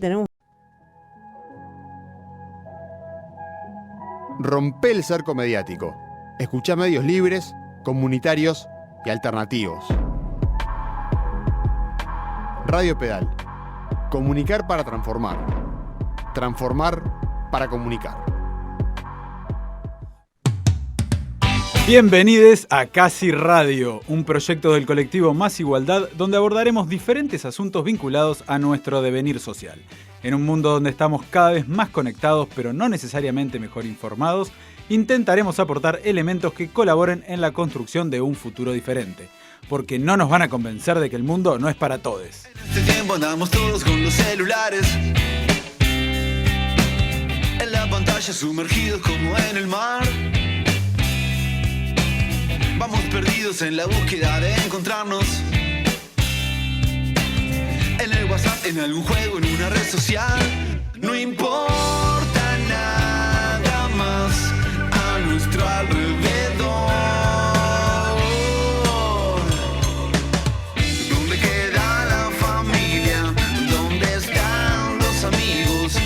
Tenemos. Rompe el cerco mediático. Escuchá medios libres, comunitarios y alternativos. Radio Pedal. Comunicar para transformar. Transformar para comunicar. Bienvenidos a Casi Radio, un proyecto del colectivo Más Igualdad donde abordaremos diferentes asuntos vinculados a nuestro devenir social. En un mundo donde estamos cada vez más conectados, pero no necesariamente mejor informados, intentaremos aportar elementos que colaboren en la construcción de un futuro diferente. Porque no nos van a convencer de que el mundo no es para todos. En este tiempo andamos todos con los celulares, en la pantalla sumergidos como en el mar. Vamos perdidos en la búsqueda de encontrarnos, en el WhatsApp, en algún juego, en una red social. No importa nada más a nuestro alrededor. ¿Dónde queda la familia? ¿Dónde están los amigos?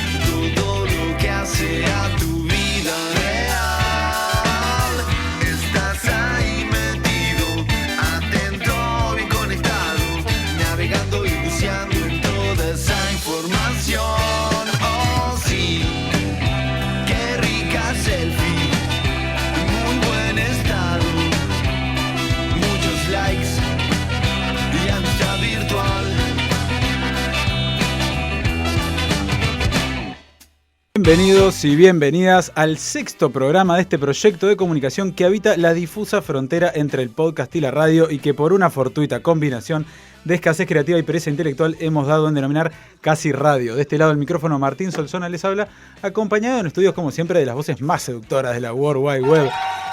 Todo lo que hace a tu vida real. Estás ahí metido, atento, bien conectado, navegando y buceando en toda esa información. Oh sí, qué rica selfie, muy buen estado, muchos likes y amistad virtual. Bienvenidos y bienvenidas al sexto programa de este proyecto de comunicación que habita la difusa frontera entre el podcast y la radio y que por una fortuita combinación de escasez creativa y pereza intelectual hemos dado en denominar Casi Radio. De este lado del micrófono Martín Solsona les habla, acompañado en estudios como siempre de las voces más seductoras de la World Wide Web.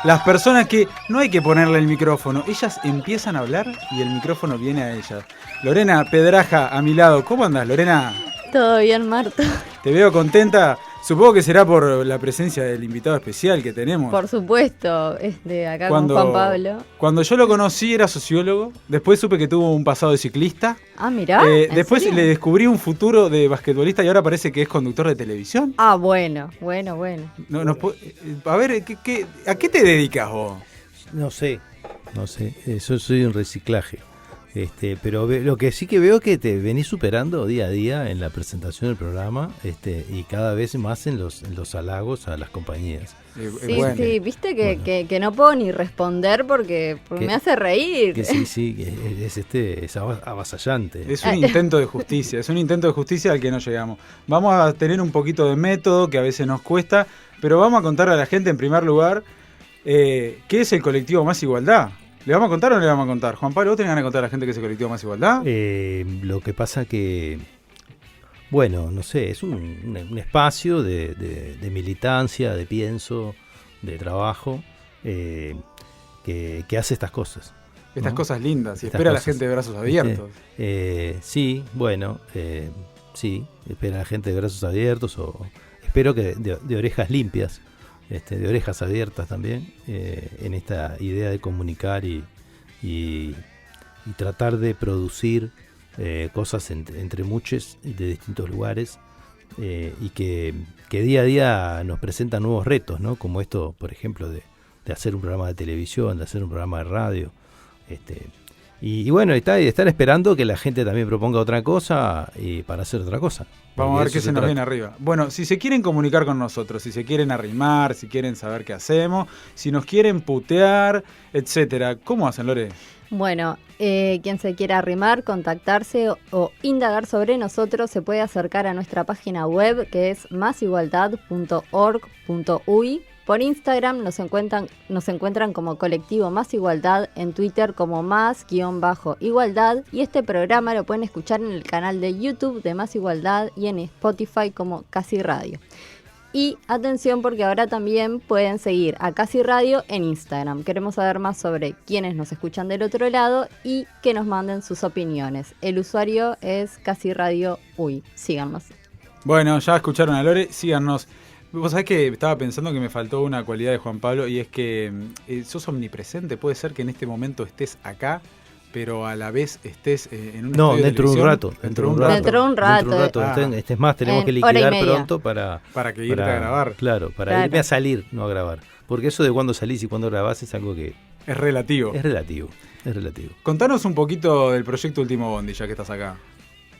Las personas que no hay que ponerle el micrófono, ellas empiezan a hablar y el micrófono viene a ellas. Lorena Pedraja a mi lado, ¿cómo andás, Lorena? Todo bien, Marta. Te veo contenta. Supongo que será por la presencia del invitado especial que tenemos. Por supuesto, acá con Juan Pablo. Cuando yo lo conocí era sociólogo, después supe que tuvo un pasado de ciclista. Ah, mirá. Después le descubrí un futuro de basquetbolista y ahora parece que es conductor de televisión. Ah, bueno. A ver, ¿a qué te dedicas vos? No sé, yo soy un reciclaje. Pero lo que sí que veo es que te venís superando día a día en la presentación del programa, y cada vez más en los halagos a las compañías. Sí, bueno. Sí, viste que no puedo ni responder porque me hace reír. Que sí, es avasallante. Es un intento de justicia, al que no llegamos. Vamos a tener un poquito de método que a veces nos cuesta, pero vamos a contarle a la gente en primer lugar qué es el colectivo Más Igualdad. ¿Le vamos a contar o no le vamos a contar? Juan Pablo, ¿vos tenés ganas de contar a la gente que es el colectivo Más Igualdad? Lo que pasa que, bueno, no sé, es un espacio de militancia, de pienso, de trabajo, que hace estas cosas. Estas, ¿no?, cosas lindas, y estas espera cosas, a la gente de brazos abiertos. Sí, espera a la gente de brazos abiertos, o espero que de orejas limpias. De orejas abiertas también, en esta idea de comunicar y tratar de producir cosas entre muchos de distintos lugares, y que día a día nos presentan nuevos retos, ¿no? Como esto, por ejemplo, de hacer un programa de televisión, de hacer un programa de radio, y bueno, están esperando que la gente también proponga otra cosa para hacer otra cosa. Vamos a ver qué se nos viene arriba. Bueno, si se quieren comunicar con nosotros, si se quieren arrimar, si quieren saber qué hacemos, si nos quieren putear, etcétera, ¿cómo hacen, Lore? Bueno, quien se quiera arrimar, contactarse o indagar sobre nosotros se puede acercar a nuestra página web, que es masigualdad.org.uy. Por Instagram nos encuentran como Colectivo Más Igualdad, en Twitter como Más_Igualdad, y este programa lo pueden escuchar en el canal de YouTube de Más Igualdad y en Spotify como Casi Radio. Y atención, porque ahora también pueden seguir a Casi Radio en Instagram. Queremos saber más sobre quiénes nos escuchan del otro lado y que nos manden sus opiniones. El usuario es Casi Radio Uy. Síganos. Bueno, ya escucharon a Lore, síganos. Vos sabés que estaba pensando que me faltó una cualidad de Juan Pablo, y es que sos omnipresente. Puede ser que en este momento estés acá pero a la vez estés en un No, estudio de dentro de un televisión? rato. Dentro de un rato. Ah. Es más, tenemos que En hora y liquidar media. pronto para Para que irte a grabar. Claro, para Claro. irme a salir, no a grabar. Porque eso de cuándo salís y cuándo grabás es algo que Es relativo. es relativo. Es relativo. Contanos un poquito del proyecto Último Bondi, ya que estás acá.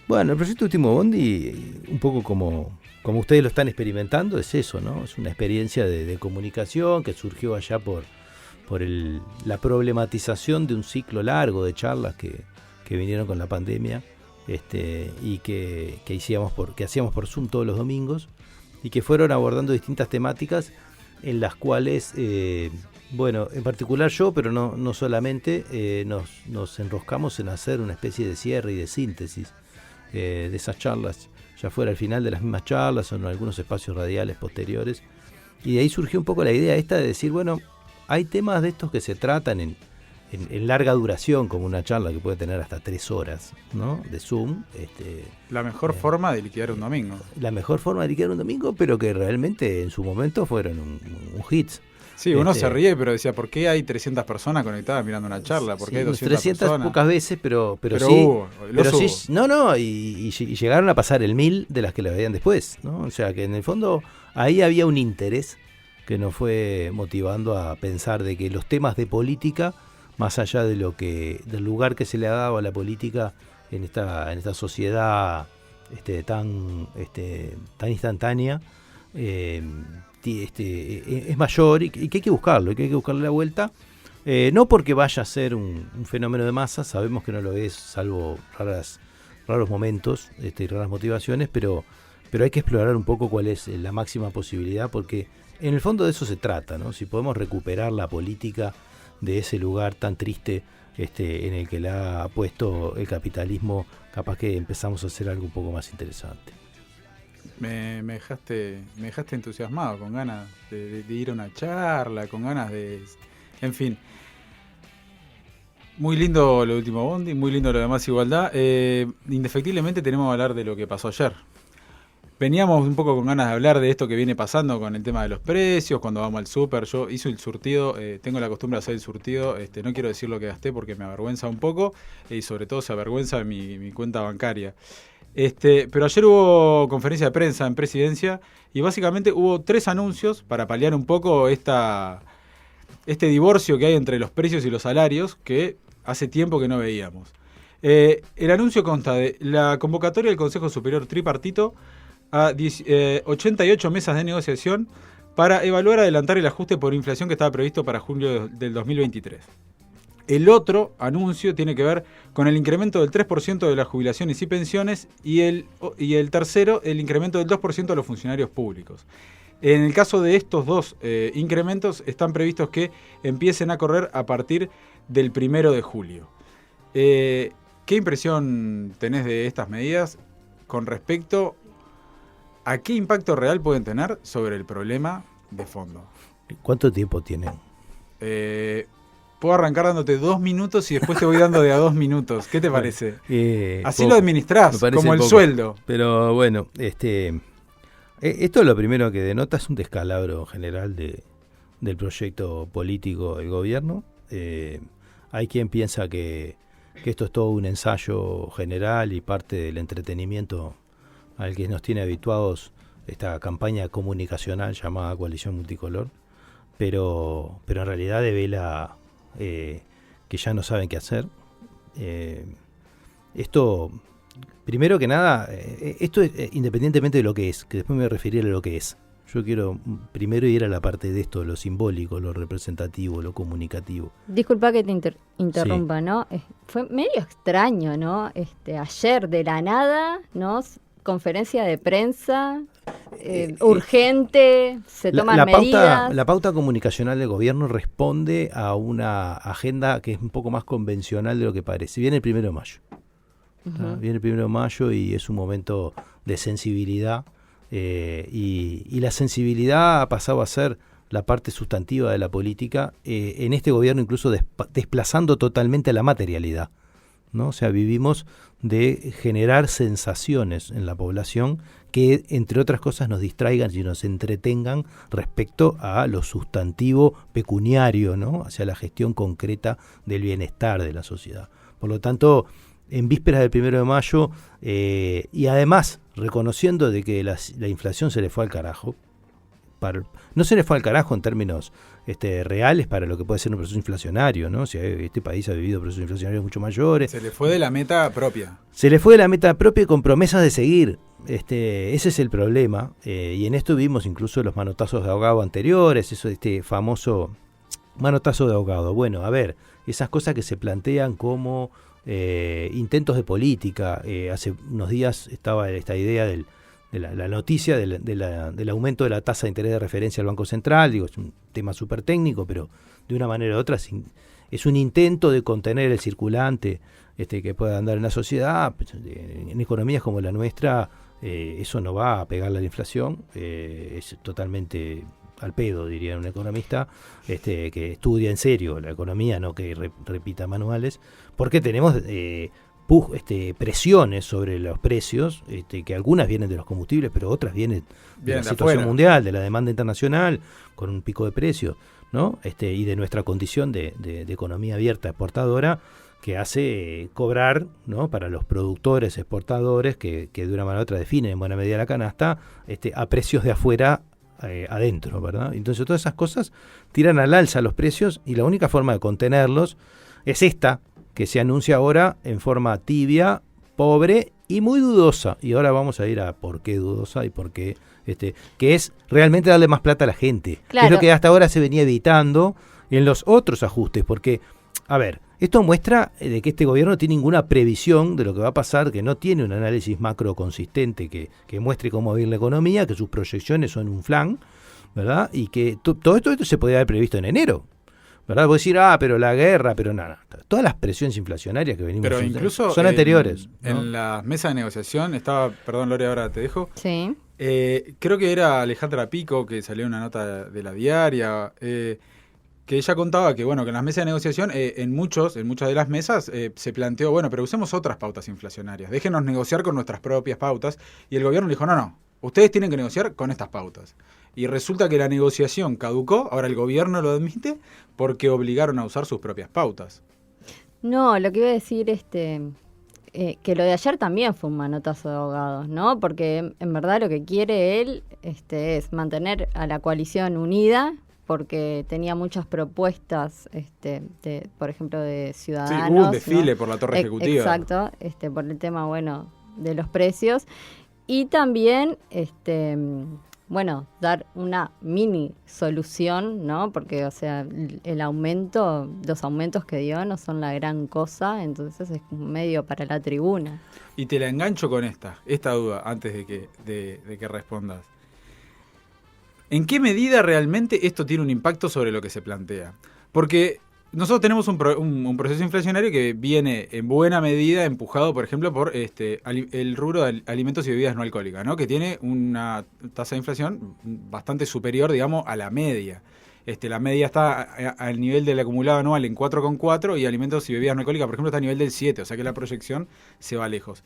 Bueno, el proyecto Último Bondi, un poco como ustedes lo están experimentando, es eso, ¿no? Es una experiencia de comunicación que surgió allá por la problematización de un ciclo largo de charlas que vinieron con la pandemia, y que hacíamos por Zoom todos los domingos, y que fueron abordando distintas temáticas en las cuales, bueno, en particular yo, pero no solamente, nos enroscamos en hacer una especie de cierre y de síntesis de esas charlas, ya fuera al final de las mismas charlas o en algunos espacios radiales posteriores. Y de ahí surgió un poco la idea esta de decir, bueno, hay temas de estos que se tratan en larga duración, como una charla que puede tener hasta 3 horas, ¿no? De Zoom. La mejor forma de liquidar un domingo. La mejor forma de liquidar un domingo, pero que realmente en su momento fueron un hit. Sí, uno se ríe, pero decía, ¿por qué hay 300 personas conectadas mirando una charla? ¿Por qué hay 200 300 personas? pocas veces, pero sí. Hubo, Pero los sí, hubo. y llegaron a pasar el 1000 de las que la veían después, ¿no? O sea que en el fondo ahí había un interés que nos fue motivando a pensar de que los temas de política, más allá de del lugar que se le ha dado a la política en esta sociedad tan instantánea, es mayor y que hay que buscarlo, que hay que buscarle la vuelta. No porque vaya a ser un fenómeno de masa, sabemos que no lo es, salvo raros momentos y raras motivaciones, pero hay que explorar un poco cuál es la máxima posibilidad, porque en el fondo de eso se trata, ¿no? Si podemos recuperar la política de ese lugar tan triste en el que la ha puesto el capitalismo, capaz que empezamos a hacer algo un poco más interesante. Me dejaste entusiasmado, con ganas de ir a una charla, con ganas de... En fin. Muy lindo lo de Último Bondi, muy lindo lo de Más Igualdad. Indefectiblemente tenemos que hablar de lo que pasó ayer. Veníamos un poco con ganas de hablar de esto que viene pasando con el tema de los precios, cuando vamos al súper. Yo hice el surtido, tengo la costumbre de hacer el surtido, no quiero decir lo que gasté porque me avergüenza un poco, y sobre todo se avergüenza de mi cuenta bancaria. Pero ayer hubo conferencia de prensa en Presidencia y básicamente hubo 3 anuncios para paliar un poco este divorcio que hay entre los precios y los salarios que hace tiempo que no veíamos. El anuncio consta de la convocatoria del Consejo Superior Tripartito a 88 mesas de negociación para evaluar adelantar el ajuste por inflación que estaba previsto para julio del 2023. El otro anuncio tiene que ver con el incremento del 3% de las jubilaciones y pensiones y el tercero, el incremento del 2% de los funcionarios públicos. En el caso de estos dos incrementos, están previstos que empiecen a correr a partir del 1 de julio. ¿Qué impresión tenés de estas medidas con respecto a qué impacto real pueden tener sobre el problema de fondo? ¿Cuánto tiempo tienen? Puedo arrancar dándote 2 minutos y después te voy dando de a 2 minutos. ¿Qué te parece? Así poco. lo administrás, como el poco. sueldo. Pero bueno, esto lo primero que denota es un descalabro general del proyecto político del gobierno. Hay quien piensa que esto es todo un ensayo general y parte del entretenimiento al que nos tiene habituados esta campaña comunicacional llamada Coalición Multicolor, pero en realidad devela que ya no saben qué hacer. Esto, primero que nada, esto es independientemente de lo que es, que después me referiré a lo que es. Yo quiero primero ir a la parte de esto, lo simbólico, lo representativo, lo comunicativo. Disculpa que te interrumpa, Sí. ¿no? Fue medio extraño, ¿no? Ayer de la nada, ¿no? Conferencia de prensa, urgente, se toman medidas. La pauta comunicacional del gobierno responde a una agenda que es un poco más convencional de lo que parece. Viene el 1 de mayo. Uh-huh. Viene el 1 de mayo y es un momento de sensibilidad. Y la sensibilidad ha pasado a ser la parte sustantiva de la política, en este gobierno incluso desplazando totalmente a la materialidad, ¿no? O sea, vivimos de generar sensaciones en la población que, entre otras cosas, nos distraigan y nos entretengan respecto a lo sustantivo pecuniario, ¿no? Hacia la gestión concreta del bienestar de la sociedad. Por lo tanto, en vísperas del 1 de mayo, y además reconociendo de que la inflación se le fue al carajo, no se le fue al carajo en términos reales para lo que puede ser un proceso inflacionario, ¿no? O sea, este país ha vivido procesos inflacionarios mucho mayores. Se le fue de la meta propia. Se le fue de la meta propia con promesas de seguir. Ese es el problema. Y en esto vimos incluso los manotazos de ahogado anteriores, eso famoso manotazo de ahogado. Bueno, a ver, esas cosas que se plantean como intentos de política. Hace unos días estaba esta idea de la noticia del aumento de la tasa de interés de referencia del Banco Central. Digo, es un tema súper técnico, pero de una manera u otra es un intento de contener el circulante que pueda andar en la sociedad. En economías como la nuestra, eso no va a pegarle a la inflación, es totalmente al pedo, diría un economista que estudia en serio la economía, no que repita manuales, porque tenemos presiones sobre los precios, que algunas vienen de los combustibles, pero otras vienen de la situación afuera, mundial, de la demanda internacional, con un pico de precios, ¿no? Y de nuestra condición de economía abierta exportadora, que hace cobrar, ¿no?, para los productores exportadores, que de una manera u otra definen en buena medida la canasta, a precios de afuera adentro, ¿verdad? Entonces todas esas cosas tiran al alza los precios, y la única forma de contenerlos es esta que se anuncia ahora en forma tibia, pobre y muy dudosa. Y ahora vamos a ir a por qué dudosa y por qué, que es realmente darle más plata a la gente. Claro. Es lo que hasta ahora se venía evitando en los otros ajustes, porque, a ver, esto muestra de que este gobierno no tiene ninguna previsión de lo que va a pasar, que no tiene un análisis macro consistente que muestre cómo va a ir la economía, que sus proyecciones son un flan, ¿verdad? Y que todo esto se podía haber previsto en enero, ¿verdad? Vos decir, pero la guerra, pero nada. Todas las presiones inflacionarias que venimos Pero incluso son anteriores, ¿no? En la mesa de negociación estaba, perdón Lore, ahora te dejo. Sí. Creo que era Alejandra Pico, que salió una nota de la diaria, que ella contaba que, bueno, que en las mesas de negociación, en muchas de las mesas, se planteó, bueno, pero usemos otras pautas inflacionarias, déjenos negociar con nuestras propias pautas, y el gobierno dijo, no, ustedes tienen que negociar con estas pautas. Y resulta que la negociación caducó, ahora el gobierno lo admite, porque obligaron a usar sus propias pautas. No, lo que iba a decir, que lo de ayer también fue un manotazo de ahogados, ¿no? Porque en verdad lo que quiere él es mantener a la coalición unida, porque tenía muchas propuestas, por ejemplo, de ciudadanos. Sí, hubo un desfile, ¿no?, por la torre ejecutiva. Exacto, por el tema, bueno, de los precios. Y también, dar una mini solución, ¿no? Porque, o sea, los aumentos que dio no son la gran cosa, entonces es medio para la tribuna. Y te la engancho con esta duda, antes de que respondas. ¿En qué medida realmente esto tiene un impacto sobre lo que se plantea? Porque nosotros tenemos un proceso inflacionario que viene en buena medida empujado, por ejemplo, por el rubro de alimentos y bebidas no alcohólicas, ¿no?, que tiene una tasa de inflación bastante superior, digamos, a la media. La media está al nivel del acumulado anual en 4,4, y alimentos y bebidas no alcohólicas, por ejemplo, está a nivel del 7, o sea que la proyección se va lejos.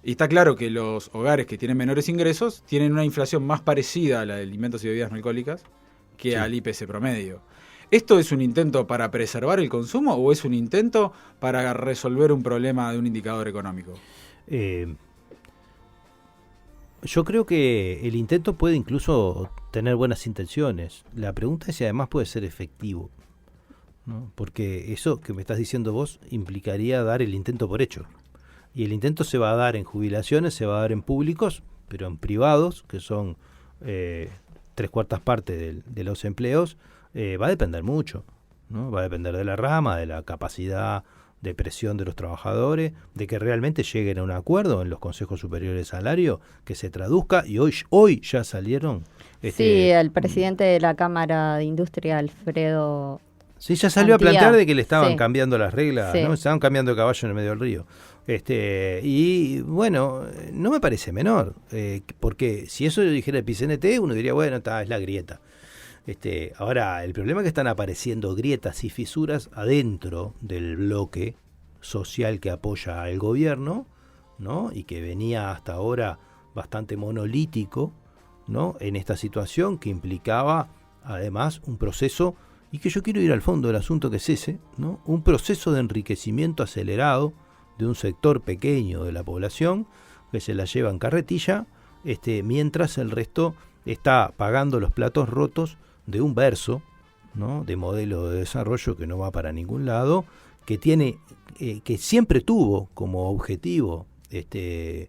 Y está claro que los hogares que tienen menores ingresos tienen una inflación más parecida a la de alimentos y bebidas no alcohólicas que al IPC promedio. ¿Esto es un intento para preservar el consumo o es un intento para resolver un problema de un indicador económico? Yo creo que el intento puede incluso tener buenas intenciones. La pregunta es si además puede ser efectivo, ¿no? Porque eso que me estás diciendo vos implicaría dar el intento por hecho. Y el intento se va a dar en jubilaciones, se va a dar en públicos, pero en privados, que son 3/4 partes de los empleos, va a depender mucho, ¿no? Va a depender de la rama, de la capacidad de presión de los trabajadores, de que realmente lleguen a un acuerdo en los consejos superiores de salario, que se traduzca, y hoy ya salieron. Sí, el presidente de la Cámara de Industria, Alfredo. Sí, ya salió a plantear de que le estaban cambiando las reglas, sí, ¿no? Estaban cambiando de caballo en el medio del río. Y bueno, no me parece menor, porque si eso lo dijera el PCNT, uno diría, bueno, es la grieta. Ahora, el problema es que están apareciendo grietas y fisuras adentro del bloque social que apoya al gobierno, ¿no? Y que venía hasta ahora bastante monolítico, ¿no?, en esta situación, que implicaba además un proceso y que yo quiero ir al fondo del asunto, que es ese, ¿no? Un proceso de enriquecimiento acelerado de un sector pequeño de la población que se la lleva en carretilla, mientras el resto está pagando los platos rotos de un verso, ¿no? De modelo de desarrollo que no va para ningún lado, que tiene, que siempre tuvo como objetivo el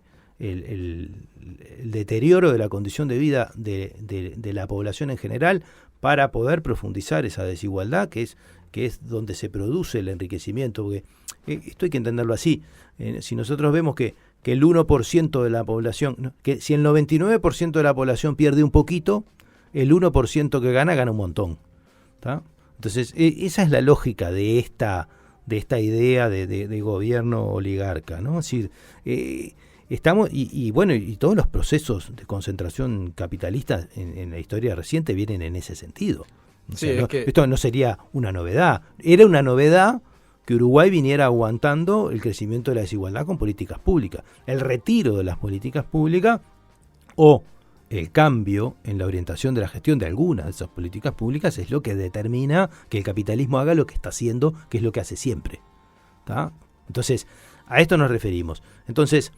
deterioro de la condición de vida de la población en general, para poder profundizar esa desigualdad que es donde se produce el enriquecimiento, porque esto hay que entenderlo así. Si nosotros vemos que el 1% de la población, ¿no? Que si el 99% de la población pierde un poquito, el 1% que gana un montón, ¿tá? Entonces, esa es la lógica de esta idea de gobierno oligarca, ¿no? Es decir, estamos, y todos los procesos de concentración capitalista en la historia reciente vienen en ese sentido. O sea, esto no sería una novedad. Era una novedad que Uruguay viniera aguantando el crecimiento de la desigualdad con políticas públicas. El retiro de las políticas públicas o el cambio en la orientación de la gestión de algunas de esas políticas públicas es lo que determina que el capitalismo haga lo que está haciendo, que es lo que hace siempre, ¿tá? Entonces, a esto nos referimos. Entonces,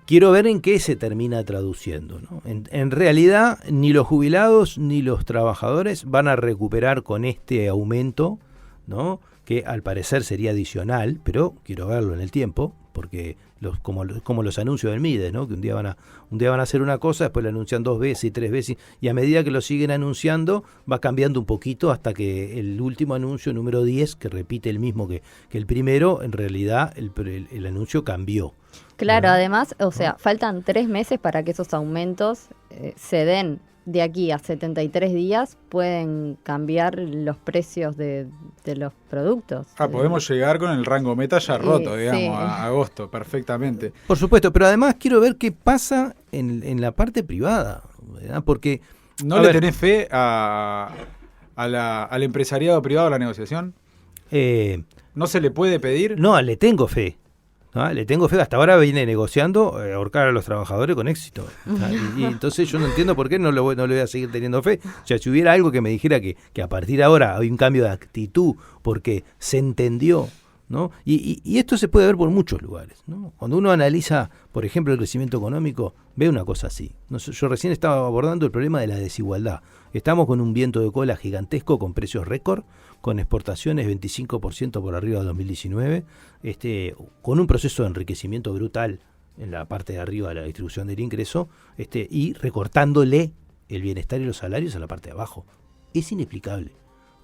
quiero ver en qué se termina traduciendo, ¿no? En realidad, ni los jubilados ni los trabajadores van a recuperar con este aumento, ¿no? Que al parecer sería adicional, pero quiero verlo en el tiempo, porque como los anuncios del MIDES, ¿no? Que un día van a hacer una cosa, después lo anuncian 2 veces y 3 veces, y a medida que lo siguen anunciando, va cambiando un poquito hasta que el último anuncio, número 10, que repite el mismo que el primero, en realidad el anuncio cambió. Claro, ¿no? además, o sea, faltan 3 meses para que esos aumentos se den. De aquí a 73 días pueden cambiar los precios de los productos. Podemos llegar con el rango meta ya roto, digamos, sí. a agosto, perfectamente. Por supuesto, pero además quiero ver qué pasa en la parte privada, ¿verdad? Porque ¿No le tenés fe al empresariado privado a la negociación? ¿No se le puede pedir? No, le tengo fe. ¿No? Le tengo fe, hasta ahora viene negociando ahorcar a los trabajadores con éxito. Y entonces yo no entiendo por qué no le voy a seguir teniendo fe. O sea, si hubiera algo que me dijera que a partir de ahora hay un cambio de actitud porque se entendió, ¿no? Y esto se puede ver por muchos lugares, ¿no? Cuando uno analiza, por ejemplo, el crecimiento económico, ve una cosa así. Yo recién estaba abordando el problema de la desigualdad. Estamos con un viento de cola gigantesco, con precios récord, con exportaciones 25% por arriba de 2019, con un proceso de enriquecimiento brutal en la parte de arriba de la distribución del ingreso, y recortándole el bienestar y los salarios a la parte de abajo. Es inexplicable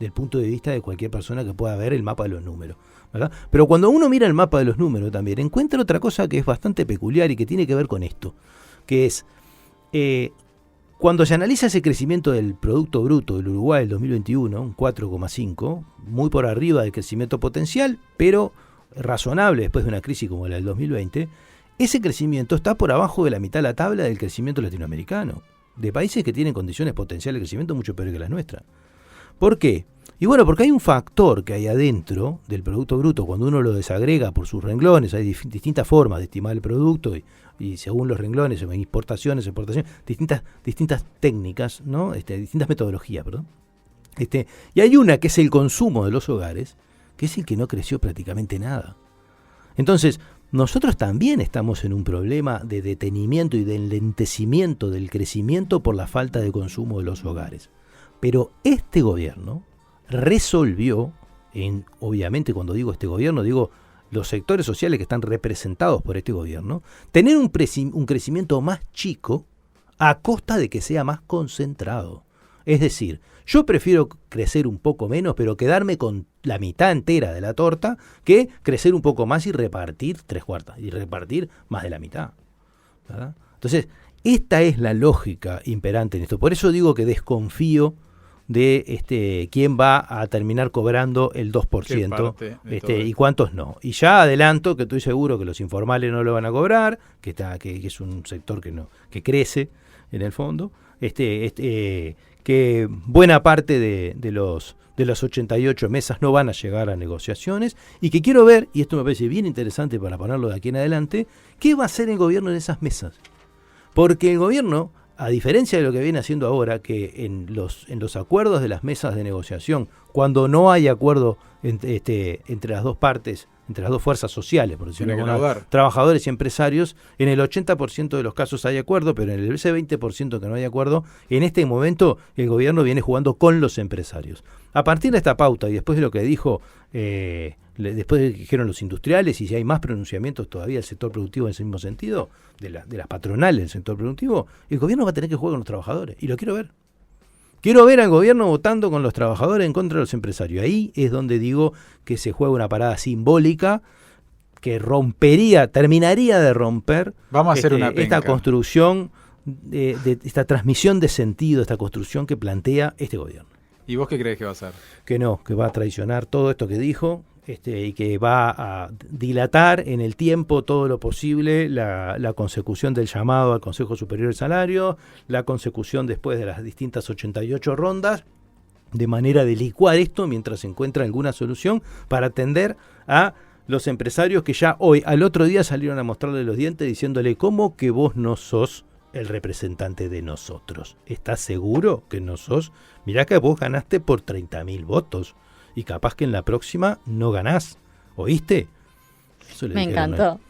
del punto de vista de cualquier persona que pueda ver el mapa de los números, ¿verdad? Pero cuando uno mira el mapa de los números también, encuentra otra cosa que es bastante peculiar y que tiene que ver con esto, que es cuando se analiza ese crecimiento del Producto Bruto del Uruguay del 2021, un 4,5, muy por arriba del crecimiento potencial, pero razonable después de una crisis como la del 2020, ese crecimiento está por abajo de la mitad de la tabla del crecimiento latinoamericano, de países que tienen condiciones potenciales de crecimiento mucho peores que las nuestras. ¿Por qué? Y bueno, porque hay un factor que hay adentro del Producto Bruto, cuando uno lo desagrega por sus renglones, hay distintas formas de estimar el producto y según los renglones, importaciones, exportaciones, distintas técnicas, ¿no? Distintas metodologías, perdón. Y hay una que es el consumo de los hogares, que es el que no creció prácticamente nada. Entonces, nosotros también estamos en un problema de detenimiento y de enlentecimiento del crecimiento por la falta de consumo de los hogares. Pero este gobierno resolvió, obviamente cuando digo este gobierno, digo los sectores sociales que están representados por este gobierno, tener un crecimiento más chico a costa de que sea más concentrado. Es decir, yo prefiero crecer un poco menos, pero quedarme con la mitad entera de la torta, que crecer un poco más y repartir 3/4, y repartir más de la mitad, ¿verdad? Entonces, esta es la lógica imperante en esto. Por eso digo que desconfío de quién va a terminar cobrando el 2% y cuántos no. Y ya adelanto que estoy seguro que los informales no lo van a cobrar, que es un sector que crece en el fondo, que buena parte de las 88 mesas no van a llegar a negociaciones, y que quiero ver, y esto me parece bien interesante para ponerlo de aquí en adelante, qué va a hacer el gobierno en esas mesas. Porque el gobierno a diferencia de lo que viene haciendo ahora, que en los acuerdos de las mesas de negociación, cuando no hay acuerdo entre las dos partes, entre las dos fuerzas sociales, por decirlo de alguna manera, trabajadores y empresarios, en el 80% de los casos hay acuerdo, pero en ese 20% que no hay acuerdo, en este momento el gobierno viene jugando con los empresarios. A partir de esta pauta y después de lo que dijo, después de que dijeron los industriales, y si hay más pronunciamientos todavía del sector productivo en ese mismo sentido, de las patronales del sector productivo, el gobierno va a tener que jugar con los trabajadores, y lo quiero ver. Quiero ver al gobierno votando con los trabajadores en contra de los empresarios. Ahí es donde digo que se juega una parada simbólica que terminaría de romper Vamos a hacer una esta construcción, de esta transmisión de sentido, esta construcción que plantea este gobierno. ¿Y vos qué crees que va a hacer? Que no, que va a traicionar todo esto que dijo, y que va a dilatar en el tiempo todo lo posible la consecución del llamado al Consejo Superior del Salario, la consecución después de las distintas 88 rondas, de manera de licuar esto mientras se encuentra alguna solución para atender a los empresarios que ya hoy, al otro día, salieron a mostrarle los dientes diciéndole: ¿cómo que vos no sos el representante de nosotros? ¿Estás seguro que no sos? Mirá que vos ganaste por 30.000 votos. Y capaz que en la próxima no ganás. ¿Oíste? Eso Me encantó.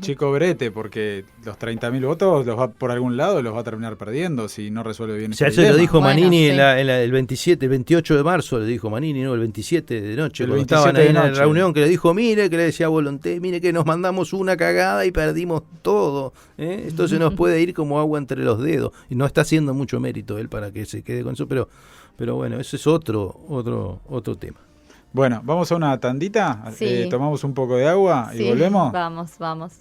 Chico brete, porque los 30.000 votos los va por algún lado, los va a terminar perdiendo si no resuelve bien ese dilema. Ya se lo dijo Manini sí. el 28 de marzo, le dijo Manini, no, el 27 de noche, cuando 27 estaban ahí de en la noche. reunión, que le dijo, mire, que le decía a Volonté, mire que nos mandamos una cagada y perdimos todo. Esto se nos puede ir como agua entre los dedos. Y no está haciendo mucho mérito él para que se quede con eso, pero bueno, eso es otro tema. Bueno, vamos a una tandita, Sí. Tomamos un poco de agua y Sí, volvemos. Vamos.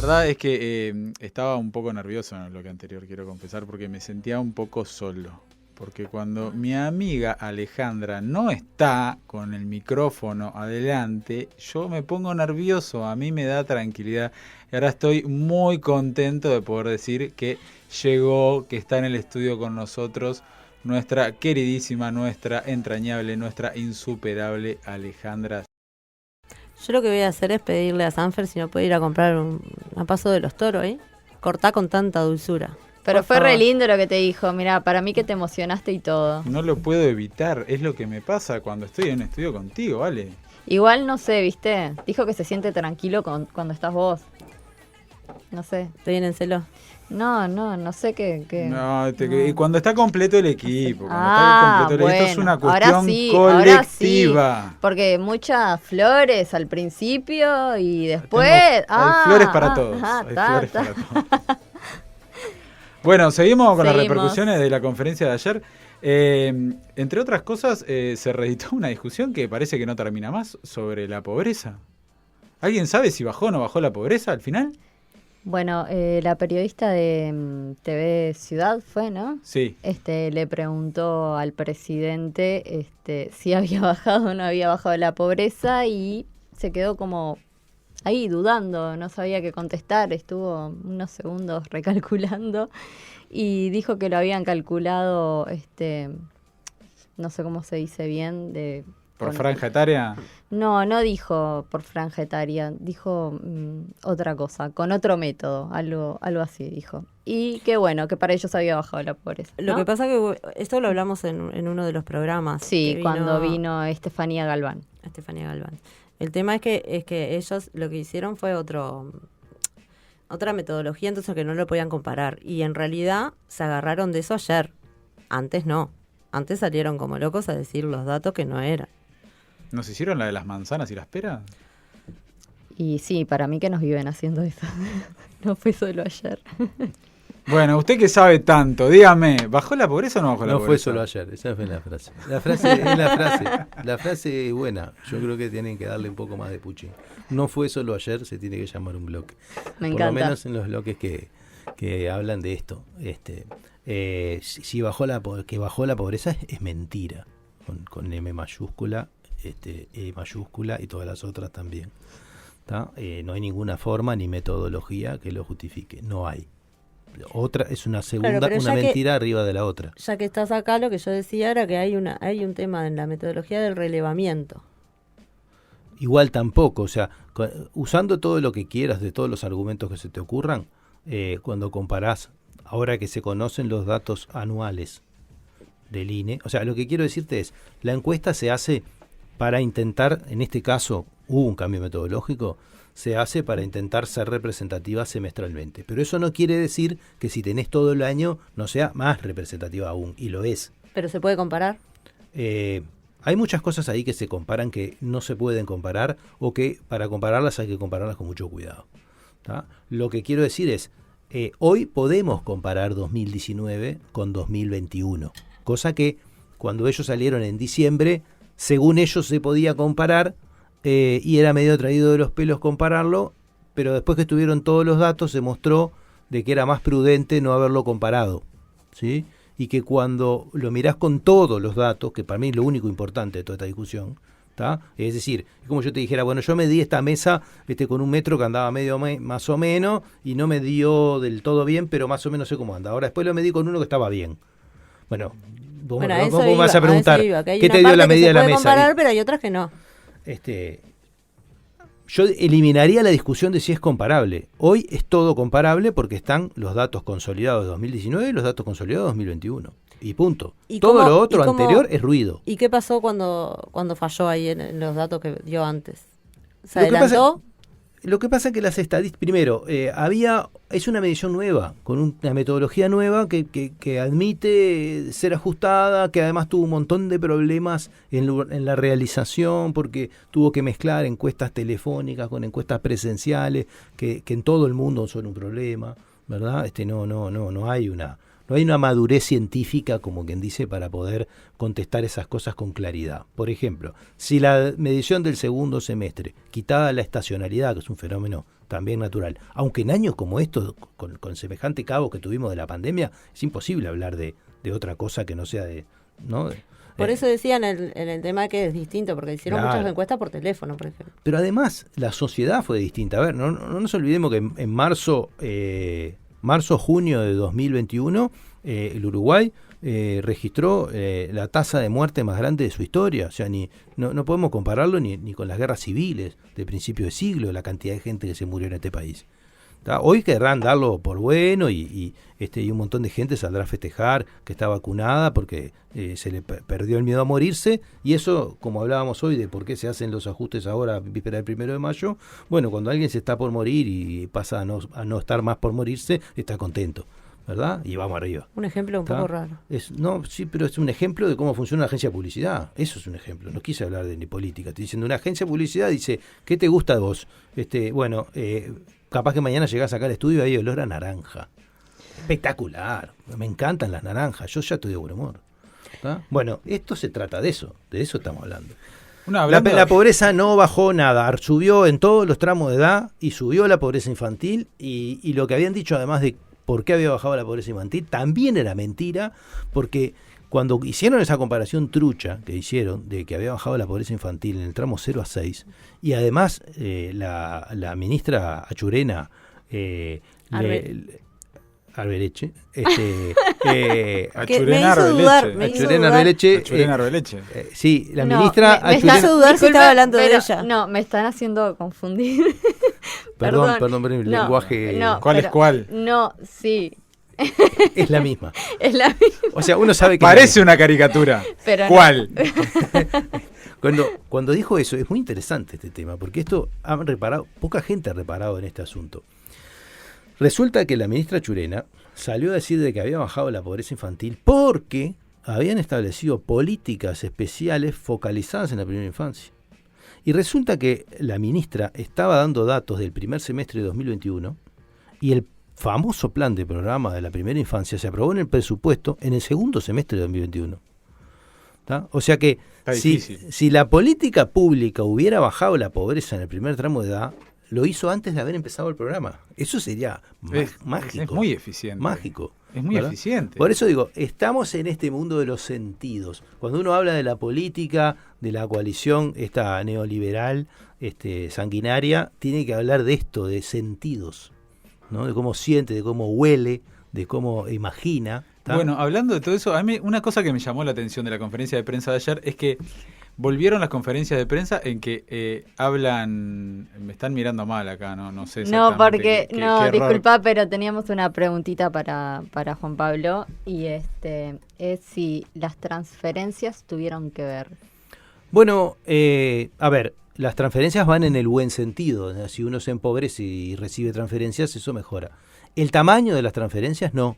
verdad es que estaba un poco nervioso en el bloque anterior, quiero confesar, porque me sentía un poco solo. Porque cuando mi amiga Alejandra no está con el micrófono adelante, yo me pongo nervioso, a mí me da tranquilidad. Y ahora estoy muy contento de poder decir que llegó, que está en el estudio con nosotros, nuestra queridísima, nuestra entrañable, nuestra insuperable Alejandra. Yo lo que voy a hacer es pedirle a Sanfer si no puede ir a comprar a Paso de los Toros, ¿eh? Cortá con tanta dulzura. Pero Por fue favor. re lindo lo que te dijo. Mirá, para mí que te emocionaste y todo. No lo puedo evitar, es lo que me pasa cuando estoy en un estudio contigo, ¿vale? Igual no sé, ¿viste? Dijo que se siente tranquilo cuando estás vos. No sé. ¿Te vienen celos? No sé qué. No, No. cuando está completo el equipo, cuando Ah, está completo el equipo, esto es una bueno, ahora cuestión sí, ahora colectiva. sí. Porque muchas flores al principio y después. Hay flores para todos. Hay flores para todos. Bueno, seguimos con las repercusiones de la conferencia de ayer. Entre otras cosas, se reeditó una discusión que parece que no termina más sobre la pobreza. ¿Alguien sabe si bajó o no bajó la pobreza al final? Bueno, la periodista de TV Ciudad fue, ¿no? Sí. Le preguntó al presidente si había bajado o no había bajado la pobreza y se quedó como ahí dudando, no sabía qué contestar, estuvo unos segundos recalculando y dijo que lo habían calculado, no sé cómo se dice bien, ¿Por franja etaria? No dijo por franja etaria, dijo otra cosa, con otro método, algo así dijo. Y que bueno, que para ellos había bajado la pobreza, ¿no? Lo que pasa que esto lo hablamos en uno de los programas. Sí, cuando vino Estefanía Galván. El tema es que ellos lo que hicieron fue otra metodología, entonces que no lo podían comparar. Y en realidad se agarraron de eso ayer. Antes no. Antes salieron como locos a decir los datos que no eran. ¿Nos hicieron la de las manzanas y las peras? Y sí, para mí que nos viven haciendo eso. No fue solo ayer. Bueno, usted que sabe tanto, dígame, ¿bajó la pobreza o no bajó la No pobreza? fue solo ayer, esa fue la frase. La frase es la frase. La frase es buena. Yo creo que tienen que darle un poco más de puchín. No fue solo ayer, se tiene que llamar un bloque. Me Por encanta. lo menos en los bloques que hablan de esto. Si bajó que bajó la pobreza es mentira. Con M mayúscula, E mayúscula y todas las otras también. No hay ninguna forma ni metodología que lo justifique. No hay. Otra es una segunda, Claro, pero una ya mentira arriba de la otra. Ya que estás acá, lo que yo decía era que hay un tema en la metodología del relevamiento. Igual tampoco, o sea, usando todo lo que quieras de todos los argumentos que se te ocurran, cuando comparás, ahora que se conocen los datos anuales del INE, o sea, lo que quiero decirte es, la encuesta se hace para intentar, en este caso hubo un cambio metodológico, se hace para intentar ser representativa semestralmente. Pero eso no quiere decir que si tenés todo el año no sea más representativa aún, y lo es. ¿Pero se puede comparar? Hay muchas cosas ahí que se comparan que no se pueden comparar o que para compararlas hay que compararlas con mucho cuidado. ¿Tá? Lo que quiero decir es, hoy podemos comparar 2019 con 2021, cosa que cuando ellos salieron en diciembre, según ellos se podía comparar, y era medio traído de los pelos compararlo, pero después que estuvieron todos los datos se mostró de que era más prudente no haberlo comparado, ¿sí? Y que cuando lo mirás con todos los datos, que para mí es lo único importante de toda esta discusión, ¿tá? Es decir, es como yo te dijera, bueno, yo medí esta mesa con un metro que andaba medio más o menos y no me dio del todo bien, pero más o menos sé cómo anda. Ahora después lo medí con uno que estaba bien. Bueno, ¿cómo me vas a preguntar qué te dio la medida de la mesa? Comparar, pero hay otras que no. Yo eliminaría la discusión de si es comparable. Hoy es todo comparable porque están los datos consolidados de 2019 y los datos consolidados de 2021. Y punto. Todo lo otro anterior es ruido. ¿Y qué pasó cuando falló ahí en los datos que dio antes? ¿Se adelantó? Lo que pasa es que las estadísticas, primero, es una medición nueva, con una metodología nueva que admite ser ajustada, que además tuvo un montón de problemas en la realización, porque tuvo que mezclar encuestas telefónicas con encuestas presenciales, que en todo el mundo son un problema, ¿verdad? No hay no hay una madurez científica, como quien dice, para poder contestar esas cosas con claridad. Por ejemplo, si la medición del segundo semestre, quitada la estacionalidad, que es un fenómeno también natural, aunque en años como estos, con semejante cabo que tuvimos de la pandemia, es imposible hablar de otra cosa que no sea de... ¿no? Por eso decían en el tema que es distinto, porque hicieron Claro. muchas encuestas por teléfono, por ejemplo. Pero además, la sociedad fue distinta. A ver, no nos olvidemos que en marzo, junio de 2021, el Uruguay registró la tasa de muerte más grande de su historia. O sea, no podemos compararlo ni con las guerras civiles de principio de siglo, la cantidad de gente que se murió en este país. ¿Tá? Hoy querrán darlo por bueno y un montón de gente saldrá a festejar que está vacunada porque se le perdió el miedo a morirse, y eso, como hablábamos hoy de por qué se hacen los ajustes ahora víspera del 1 de mayo, bueno, cuando alguien se está por morir y pasa a no estar más por morirse, está contento, ¿verdad? Y vamos arriba. Un ejemplo un ¿Tá? poco raro. Sí, pero es un ejemplo de cómo funciona una agencia de publicidad. Eso es un ejemplo. No quise hablar de ni política. Estoy diciendo, una agencia de publicidad dice, ¿qué te gusta de vos? Capaz que mañana llegás acá al estudio y hay olor a naranja. Espectacular. Me encantan las naranjas. Yo ya estoy de buen humor. ¿Tá? Bueno, esto se trata de eso estamos hablando. La pobreza no bajó nada, subió en todos los tramos de edad y subió la pobreza infantil, y lo que habían dicho además de por qué había bajado la pobreza infantil también era mentira, porque cuando hicieron esa comparación trucha que hicieron de que había bajado la pobreza infantil en el tramo 0 a 6, y además la ministra Achurena Arbeleche. Achurena Arbeleche. Sí, la No, ministra me Achurena. hizo dudar si Disculpe, estaba hablando de pero ella. No, me están haciendo confundir. Perdón, el No, lenguaje no, ¿Cuál es cuál? No, sí. es la misma. Es la misma. O sea, uno sabe que Parece una caricatura. Pero no. ¿Cuál? Cuando dijo eso, es muy interesante este tema, porque esto poca gente ha reparado en este asunto. Resulta que la ministra Churena salió a decir de que había bajado la pobreza infantil porque habían establecido políticas especiales focalizadas en la primera infancia. Y resulta que la ministra estaba dando datos del primer semestre de 2021 y el famoso plan de programa de la primera infancia se aprobó en el presupuesto en el segundo semestre de 2021. ¿Tá? O sea que si la política pública hubiera bajado la pobreza en el primer tramo de edad, lo hizo antes de haber empezado el programa. Eso sería mágico. Es muy eficiente. Mágico. Es muy ¿verdad? eficiente. Por eso digo, estamos en este mundo de los sentidos. Cuando uno habla de la política, de la coalición esta neoliberal, sanguinaria, tiene que hablar de esto, de sentidos, ¿no? De cómo siente, de cómo huele, de cómo imagina. ¿Tá? Bueno, hablando de todo eso, a mí una cosa que me llamó la atención de la conferencia de prensa de ayer es que volvieron las conferencias de prensa en que hablan, me están mirando mal acá, no sé exactamente. No, porque, qué error. disculpa, pero teníamos una preguntita para Juan Pablo, y es si las transferencias tuvieron que ver. Bueno, a ver, las transferencias van en el buen sentido, ¿no? Si uno se empobrece y recibe transferencias, eso mejora. El tamaño de las transferencias no,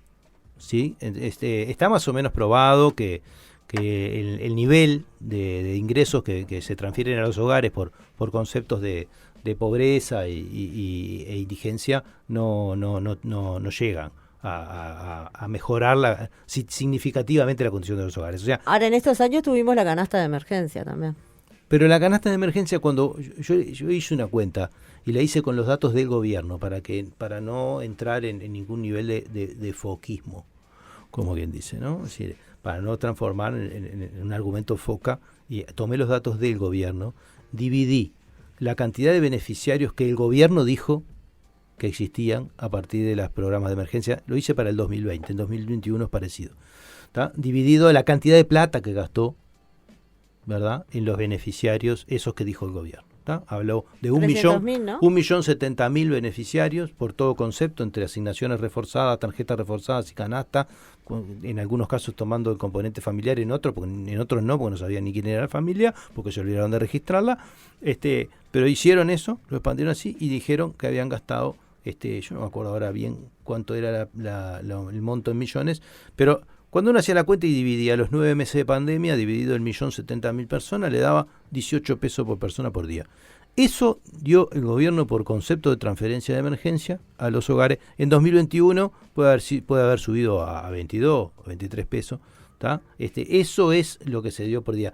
¿sí? Está más o menos probado que el nivel de ingresos que se transfieren a los hogares por conceptos de pobreza e indigencia no llegan a mejorar significativamente la condición de los hogares. O sea, Ahora, en estos años tuvimos la canasta de emergencia también. pero la canasta de emergencia, cuando yo hice una cuenta y la hice con los datos del gobierno para no entrar en ningún nivel de foquismo, como quien dice, ¿no? Es decir, para no transformar en un argumento foca, y tomé los datos del gobierno, dividí la cantidad de beneficiarios que el gobierno dijo que existían a partir de los programas de emergencia. Lo hice para el 2020, en 2021 es parecido. ¿Tá? Dividido la cantidad de plata que gastó, ¿verdad?, en los beneficiarios, esos que dijo el gobierno. ¿Tá? Habló de 300.000, ¿no? 1.070.000 beneficiarios por todo concepto, entre asignaciones reforzadas, tarjetas reforzadas y canasta, en algunos casos tomando el componente familiar, en otros no, porque no sabían ni quién era la familia, porque se olvidaron de registrarla, pero hicieron eso, lo expandieron así y dijeron que habían gastado, yo no me acuerdo ahora bien cuánto era el monto en millones, pero cuando uno hacía la cuenta y dividía los 9 meses de pandemia, dividido el 1.070.000 personas, le daba 18 pesos por persona por día. Eso dio el gobierno por concepto de transferencia de emergencia a los hogares. En 2021 puede haber subido a 22 o 23 pesos. ¿Tá? Eso es lo que se dio por día.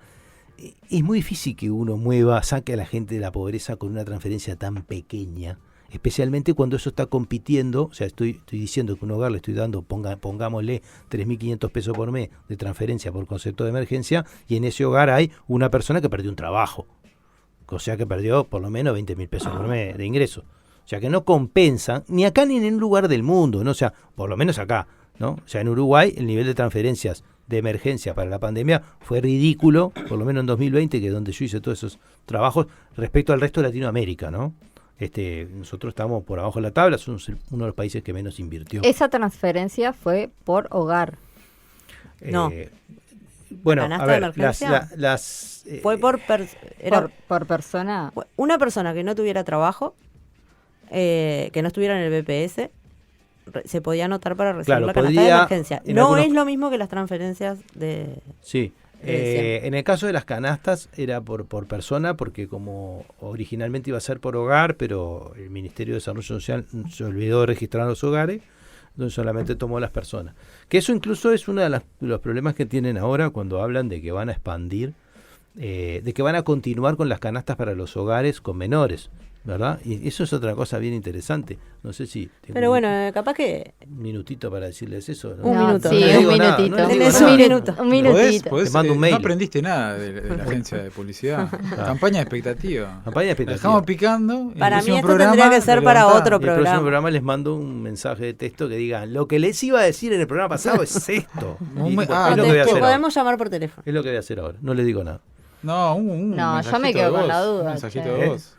Es muy difícil que uno saque a la gente de la pobreza con una transferencia tan pequeña, especialmente cuando eso está compitiendo. O sea, estoy diciendo que un hogar le estoy dando, pongámosle 3.500 pesos por mes de transferencia por concepto de emergencia, y en ese hogar hay una persona que perdió un trabajo. O sea que perdió por lo menos 20.000 pesos por mes de ingreso. O sea que no compensan, ni acá ni en ningún lugar del mundo, ¿no? O sea, por lo menos acá, ¿no? O sea, en Uruguay el nivel de transferencias de emergencia para la pandemia fue ridículo, por lo menos en 2020, que es donde yo hice todos esos trabajos, respecto al resto de Latinoamérica, ¿no? Nosotros estamos por abajo de la tabla, somos uno de los países que menos invirtió. Esa transferencia fue por hogar. No. Bueno, ¿Canasta a ver, de emergencia? Por Fue por persona. una persona que no tuviera trabajo, que no estuviera en el BPS, se podía anotar para recibir Claro, la canasta de emergencia. No algunos- es lo mismo que las transferencias de... Sí. Siempre. En el caso de las canastas era por persona, porque como originalmente iba a ser por hogar, pero el Ministerio de Desarrollo Social se olvidó de registrar los hogares, entonces solamente tomó las personas. Que eso incluso es uno de los problemas que tienen ahora cuando hablan de que van a expandir, de que van a continuar con las canastas para los hogares con menores, ¿verdad? Y eso es otra cosa bien interesante. No sé si tengo Pero bueno, capaz que... un minutito para decirles eso, ¿no? Un minuto. Sí, No le un digo nada, minutito. no le digo Tenés nada. un minuto. Un minutito. Podés, Te mando un mail. No aprendiste nada de la agencia de publicidad. Campaña de expectativa. Campaña de expectativa. La dejamos picando. el Para mí próximo esto programa tendría que ser lo para levantás. otro Y el próximo programa. programa les mando un mensaje de texto que diga: lo que les iba a decir en el programa pasado es esto. Un Y, me- bueno, ah, es lo que Te voy a hacer ahora. podemos llamar por teléfono. Es lo que voy a hacer ahora. No les digo nada. No, un No, yo mensajito me quedo de con voz, la duda, Un mensajito che. de voz.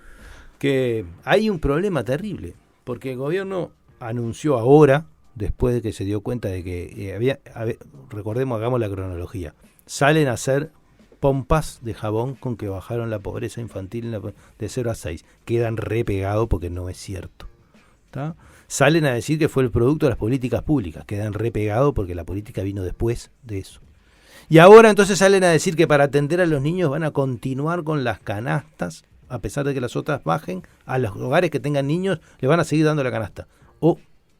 Que hay un problema terrible, porque el gobierno anunció ahora, después de que se dio cuenta de que recordemos, hagamos la cronología, salen a hacer pompas de jabón con que bajaron la pobreza infantil de 0 a 6. Quedan re pegados porque no es cierto. ¿Tá? Salen a decir que fue el producto de las políticas públicas. Quedan re pegados porque la política vino después de eso. Y ahora entonces salen a decir que para atender a los niños van a continuar con las canastas, a pesar de que las otras bajen, a los hogares que tengan niños le van a seguir dando la canasta.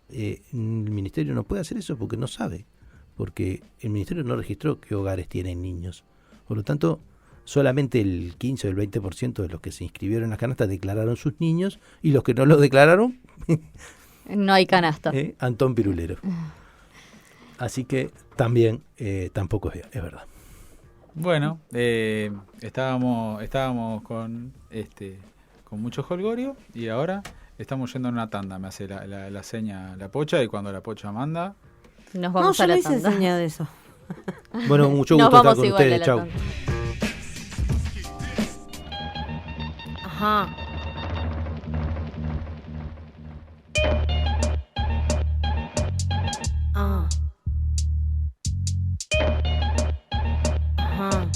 El ministerio no puede hacer eso porque no sabe, porque el ministerio no registró qué hogares tienen niños. Por lo tanto, solamente el 15 o el 20% de los que se inscribieron en las canastas declararon sus niños, y los que no lo declararon, No hay canasta. Antón Pirulero. Así que también tampoco es verdad. Bueno, estábamos con mucho jolgorio y ahora estamos yendo a una tanda. Me hace la seña la Pocha, y cuando la Pocha manda, Nos No, vamos yo a no la hice tanda. seña de eso. Bueno, mucho Nos gusto estar vamos con igual ustedes. a la Chau. tanda. Ajá. Ah. Ajá.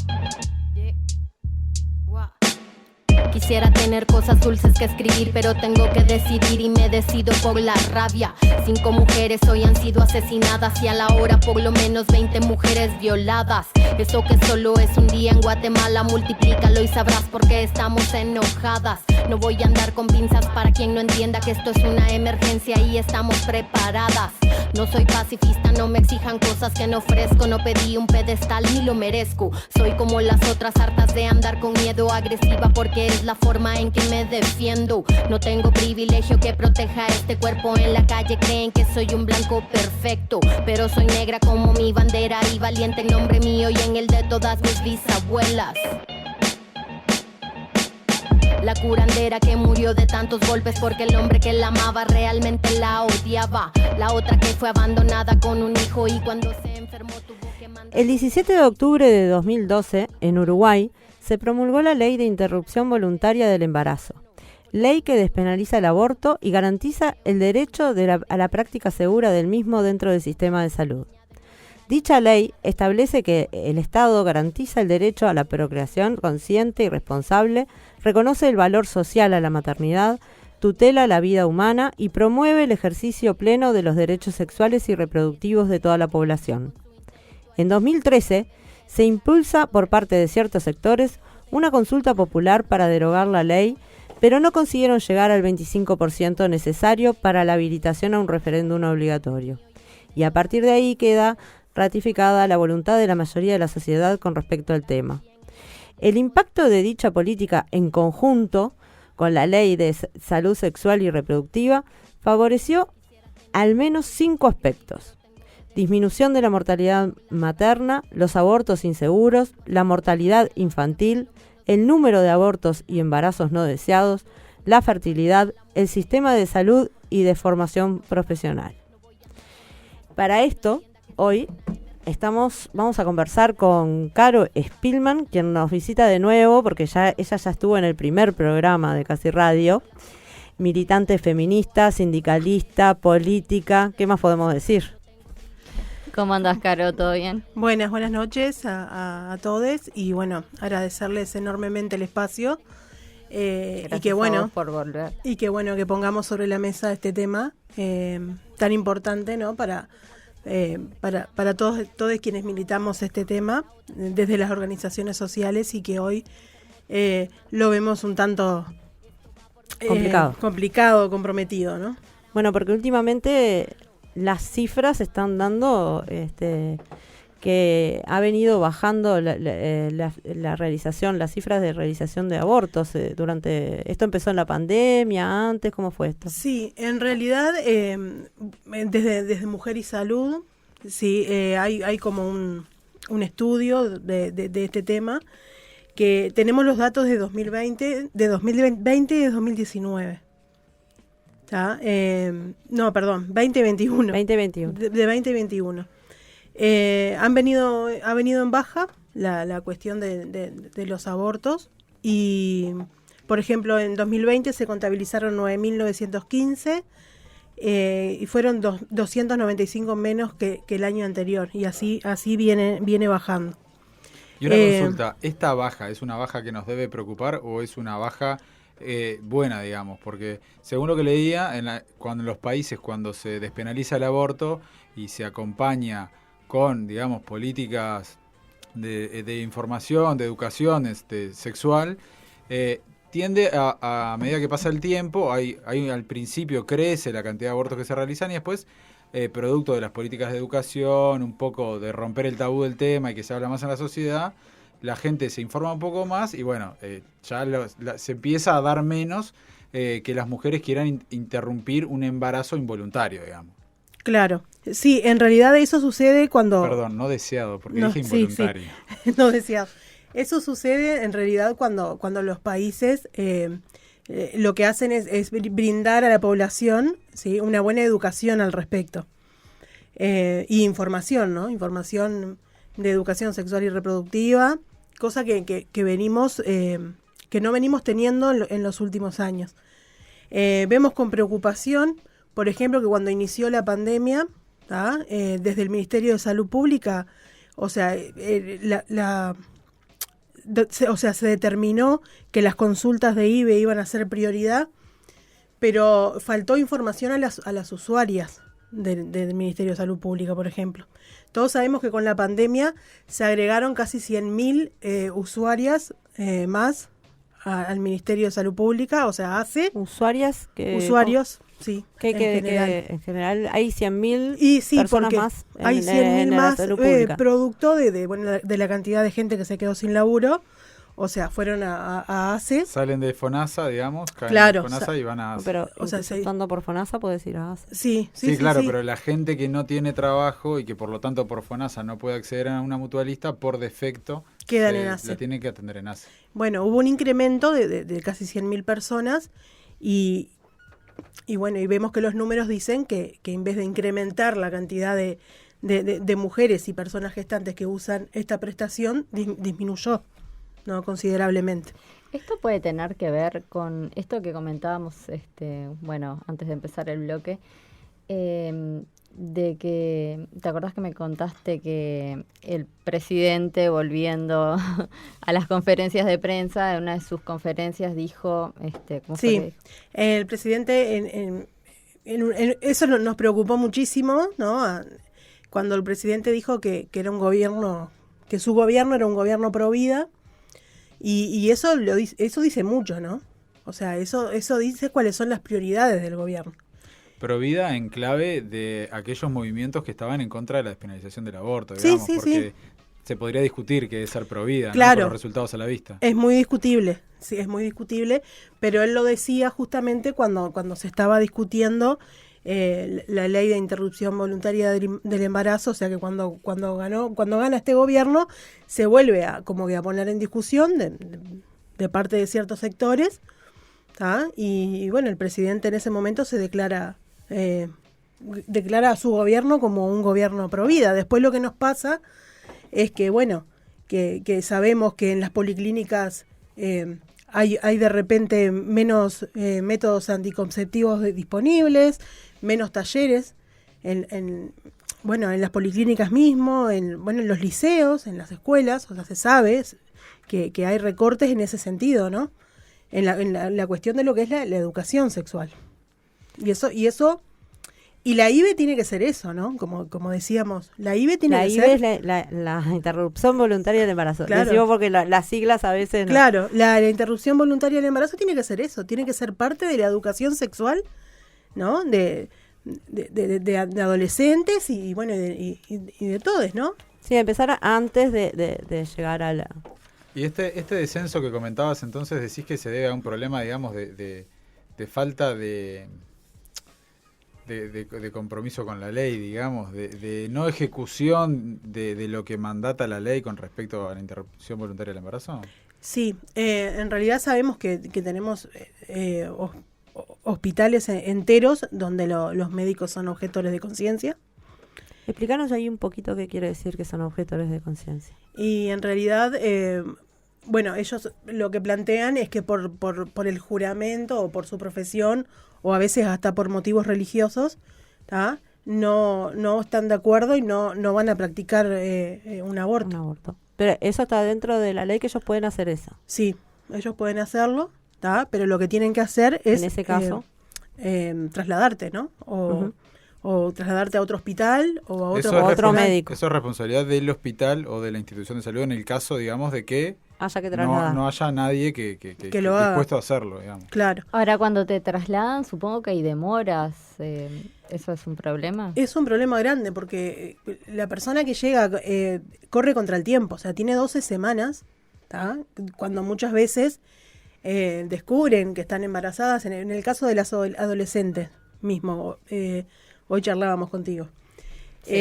Quisiera tener cosas dulces que escribir, pero tengo que decidir y me decido por la rabia. 5 mujeres hoy han sido asesinadas y a la hora por lo menos 20 mujeres violadas. Eso que solo es un día en Guatemala, multiplícalo y sabrás por qué estamos enojadas. No voy a andar con pinzas para quien no entienda que esto es una emergencia y estamos preparadas. No soy pacifista, no me exijan cosas que no ofrezco. No pedí un pedestal ni lo merezco. Soy como las otras, hartas de andar con miedo, agresiva porque es la forma en que me defiendo. No tengo privilegio que proteja este cuerpo. En la calle creen que soy un blanco perfecto, pero soy negra como mi bandera y valiente en nombre mío y en el de todas mis bisabuelas. La curandera que murió de tantos golpes porque el hombre que la amaba realmente la odiaba. La otra que fue abandonada con un hijo y cuando se enfermó tuvo que mandar... El 17 de octubre de 2012, en Uruguay, se promulgó la Ley de Interrupción Voluntaria del Embarazo, ley que despenaliza el aborto y garantiza el derecho a la práctica segura del mismo dentro del sistema de salud. Dicha ley establece que el Estado garantiza el derecho a la procreación consciente y responsable, reconoce el valor social a la maternidad, tutela la vida humana y promueve el ejercicio pleno de los derechos sexuales y reproductivos de toda la población. En 2013, se impulsa por parte de ciertos sectores una consulta popular para derogar la ley pero no consiguieron llegar al 25% necesario para la habilitación a un referéndum obligatorio. Y a partir de ahí queda ratificada la voluntad de la mayoría de la sociedad con respecto al tema. El impacto de dicha política en conjunto con la ley de salud sexual y reproductiva favoreció al menos 5 aspectos: disminución de la mortalidad materna, los abortos inseguros, la mortalidad infantil, el número de abortos y embarazos no deseados, la fertilidad, el sistema de salud y de formación profesional. Para esto, hoy vamos a conversar con Caro Spillman, quien nos visita de nuevo, porque ella ya estuvo en el primer programa de Casi Radio. Militante feminista, sindicalista, política, ¿qué más podemos decir? ¿Cómo andás, Caro? ¿Todo bien? Buenas noches a todos, y bueno, agradecerles enormemente el espacio, y que bueno, a vos por volver. Y que bueno que pongamos sobre la mesa este tema tan importante, ¿no? Para todos quienes militamos este tema desde las organizaciones sociales, y que hoy lo vemos un tanto complicado, comprometido, ¿no? Bueno, porque últimamente las cifras están dando que ha venido bajando la realización, las cifras de realización de abortos durante... ¿Esto empezó en la pandemia, antes? ¿Cómo fue esto? Sí, en realidad desde Mujer y Salud, sí, hay como un estudio de este tema, que tenemos los datos de 2020 y de 2019. ¿Está? No, perdón, 2021. 2021. De 2021. Ha venido en baja la cuestión de los abortos, y, por ejemplo, en 2020 se contabilizaron 9.915 y fueron 295 menos que el año anterior, y así viene bajando. Y una consulta, ¿esta baja es una baja que nos debe preocupar o es una baja buena, digamos? Porque según lo que leía, cuando en los países, cuando se despenaliza el aborto y se acompaña con, digamos, políticas de información, de educación sexual, tiende a medida que pasa el tiempo, al principio crece la cantidad de abortos que se realizan, y después, producto de las políticas de educación, un poco de romper el tabú del tema y que se habla más en la sociedad, la gente se informa un poco más, y bueno, ya se empieza a dar menos que las mujeres quieran interrumpir un embarazo involuntario, digamos. Claro, sí, en realidad eso sucede cuando... Perdón, no deseado, porque dije involuntario. Sí. No deseado. Eso sucede en realidad cuando los países lo que hacen es brindar a la población, ¿sí?, una buena educación al respecto. Y información, ¿no? Información de educación sexual y reproductiva, cosa que venimos, que no venimos teniendo en los últimos años. Vemos con preocupación, por ejemplo, que cuando inició la pandemia, desde el Ministerio de Salud Pública, o sea, se determinó que las consultas de IVE iban a ser prioridad, pero faltó información a las usuarias del Ministerio de Salud Pública, por ejemplo. Todos sabemos que con la pandemia se agregaron casi 100.000 usuarias más al Ministerio de Salud Pública, o sea, usuarios, sí. En general hay 100.000 sí, personas más. Hay 100.000 más producto de la cantidad de gente que se quedó sin laburo. O sea, fueron a ACE. Salen de FONASA, digamos, caen claro, de FONASA y van a ACE. Pero, estando por FONASA, puedes ir a ACE. Sí, claro, pero la gente que no tiene trabajo y que por lo tanto por FONASA no puede acceder a una mutualista, por defecto quedan en ACE. La tienen que atender en ACE. Bueno, hubo un incremento de casi 100.000 personas y bueno, y vemos que los números dicen que en vez de incrementar la cantidad de mujeres y personas gestantes que usan esta prestación, disminuyó, ¿no?, considerablemente. Esto puede tener que ver con esto que comentábamos, antes de empezar el bloque, de que, ¿te acordás que me contaste que el presidente, volviendo a las conferencias de prensa, en una de sus conferencias dijo, ¿cómo fue que dijo? El presidente, eso nos preocupó muchísimo, ¿no? Cuando el presidente dijo que era un gobierno, que su gobierno era un gobierno pro vida, y eso dice mucho, ¿no? O sea, eso dice cuáles son las prioridades del gobierno. Provida en clave de aquellos movimientos que estaban en contra de la despenalización del aborto, Sí, digamos, sí, porque se podría discutir qué es ser provida, Claro. ¿no? Con los resultados a la vista. Es muy discutible, sí, es muy discutible, pero él lo decía justamente cuando se estaba discutiendo la ley de interrupción voluntaria del embarazo, o sea que cuando gana este gobierno se vuelve a como que a poner en discusión de parte de ciertos sectores, ¿tá? Y bueno, el presidente en ese momento se declara a su gobierno como un gobierno pro vida. Después lo que nos pasa es que, bueno, que sabemos que en las policlínicas hay de repente menos métodos anticonceptivos disponibles, menos talleres en las policlínicas mismo, en los liceos, en las escuelas. O sea, se sabe que hay recortes en ese sentido, ¿no? En la cuestión de lo que es la educación sexual. Y la IVE tiene que ser eso, ¿no? Como decíamos, la IVE tiene que ser... La IVE es la interrupción voluntaria del embarazo. Claro. Decimos porque las siglas a veces... No. Claro, la interrupción voluntaria del embarazo tiene que ser eso, tiene que ser parte de la educación sexual, ¿no? De adolescentes y bueno, y de todos, ¿no? Sí, empezar antes de llegar a la... Y este descenso que comentabas entonces, decís que se debe a un problema, digamos, de falta de compromiso con la ley, digamos, de no ejecución de lo que mandata la ley con respecto a la interrupción voluntaria del embarazo. Sí, en realidad sabemos que tenemos hospitales enteros donde los médicos son objetores de conciencia. Explícanos ahí un poquito qué quiere decir que son objetores de conciencia. Y en realidad, ellos lo que plantean es que por el juramento o por su profesión, o a veces hasta por motivos religiosos, ¿tá? No están de acuerdo y no van a practicar un aborto. Un aborto. Pero eso está dentro de la ley, que ellos pueden hacer eso. Sí, ellos pueden hacerlo, ¿tá? Pero lo que tienen que hacer es... En ese caso... trasladarte, ¿no? O trasladarte a otro hospital o a otro médico. Eso es responsabilidad del hospital o de la institución de salud en el caso, digamos, de que haya que trasladar. No haya nadie que lo haga. dispuesto a hacerlo, digamos. Claro. Ahora, cuando te trasladan, supongo que hay demoras. ¿Eso es un problema? Es un problema grande porque la persona que llega corre contra el tiempo. O sea, tiene 12 semanas, ¿tá? Cuando muchas veces descubren que están embarazadas. En el caso de las adolescentes mismo, hoy charlábamos contigo. Sí.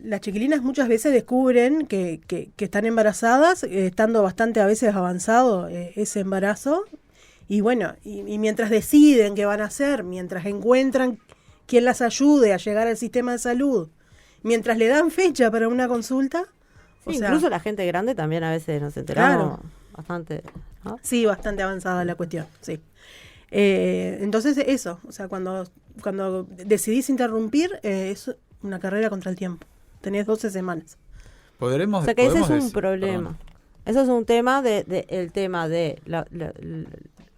Las chiquilinas muchas veces descubren que están embarazadas, estando bastante a veces avanzado ese embarazo, y bueno, y mientras deciden qué van a hacer, mientras encuentran quien las ayude a llegar al sistema de salud, mientras le dan fecha para una consulta. Sí, incluso la gente grande también a veces nos enteramos bastante, ¿no? Sí, bastante avanzada la cuestión, sí. Entonces eso, o sea, cuando decidís interrumpir, es una carrera contra el tiempo. Tenés 12 semanas. O sea que ese es un problema. Perdón. Eso es un tema el tema de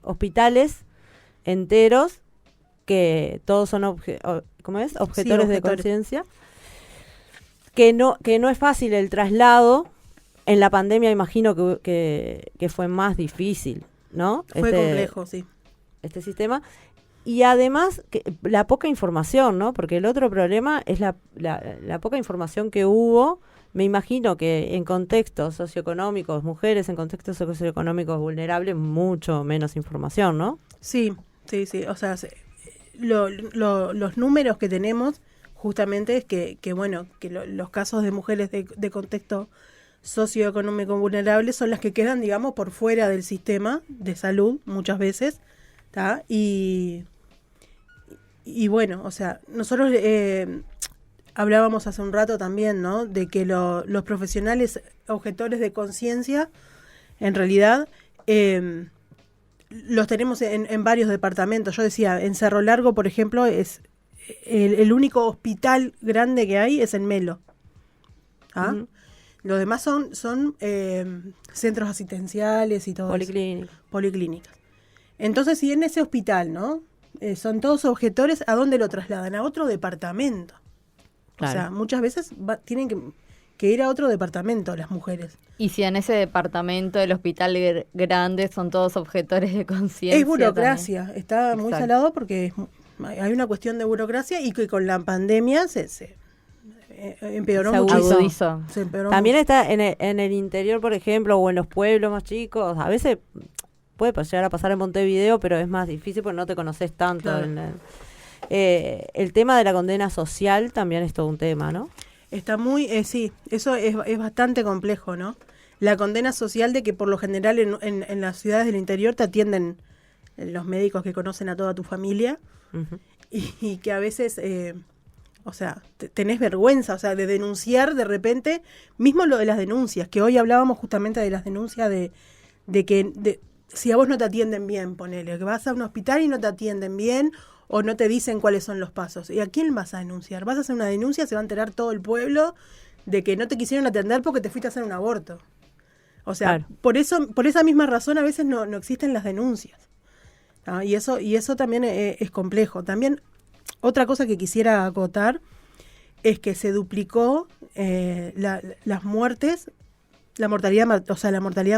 hospitales enteros que todos son objetores de conciencia. Que no es fácil el traslado. En la pandemia imagino que fue más difícil, ¿no? Fue complejo, sí. Este sistema. Y además, la poca información, ¿no? Porque el otro problema es la poca información que hubo. Me imagino que en contextos socioeconómicos, mujeres en contextos socioeconómicos vulnerables, mucho menos información, ¿no? Sí. O sea, los números que tenemos justamente es que los casos de mujeres de contexto socioeconómico vulnerable son las que quedan, digamos, por fuera del sistema de salud muchas veces, ¿tá? Y bueno, o sea, nosotros hablábamos hace un rato también, ¿no? De que los profesionales objetores de conciencia, en realidad, los tenemos en varios departamentos. Yo decía, en Cerro Largo, por ejemplo, es el único hospital grande que hay es en Melo. ¿Ah? Uh-huh. Los demás son centros asistenciales y todo policlínicas. Entonces, si en ese hospital, ¿no? Son todos objetores, ¿a dónde lo trasladan? A otro departamento. Claro. O sea, muchas veces tienen que era otro departamento, las mujeres. Y si en ese departamento del hospital grande son todos objetores de conciencia. Es burocracia, también. está muy Exacto. salado porque hay una cuestión de burocracia y que con la pandemia se empeoró Se muchísimo. agudizó. Se empeoró También mucho. está en el interior, por ejemplo, o en los pueblos más chicos. A veces puede llegar a pasar en Montevideo, pero es más difícil porque no te conoces tanto. Claro. El tema de la condena social también es todo un tema, ¿no? Está muy, sí, eso es bastante complejo, ¿no? La condena social de que por lo general en las ciudades del interior te atienden los médicos que conocen a toda tu familia Ujú. y que a veces, o sea, tenés vergüenza, o sea, de denunciar de repente, mismo lo de las denuncias, que hoy hablábamos justamente de las denuncias de que si a vos no te atienden bien, ponele, que vas a un hospital y no te atienden bien o no te dicen cuáles son los pasos. ¿Y a quién vas a denunciar? Vas a hacer una denuncia, se va a enterar todo el pueblo de que no te quisieron atender porque te fuiste a hacer un aborto. O sea, Claro. por esa misma razón a veces no existen las denuncias. ¿Ah? Y eso también es complejo. También otra cosa que quisiera acotar es que se duplicó las muertes, la mortalidad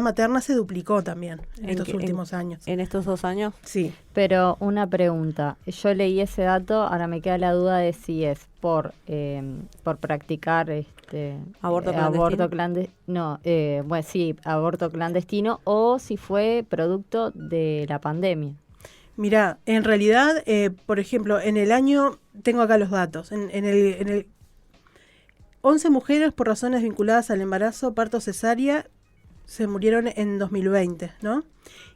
materna se duplicó también en estos últimos años. En estos 2 años. Sí. Pero una pregunta, yo leí ese dato, ahora me queda la duda de si es por practicar Aborto aborto clandestino o si fue producto de la pandemia. Mirá, en realidad, por ejemplo, en el año, tengo acá los datos, en el 11 mujeres por razones vinculadas al embarazo, parto cesárea, se murieron en 2020, ¿no?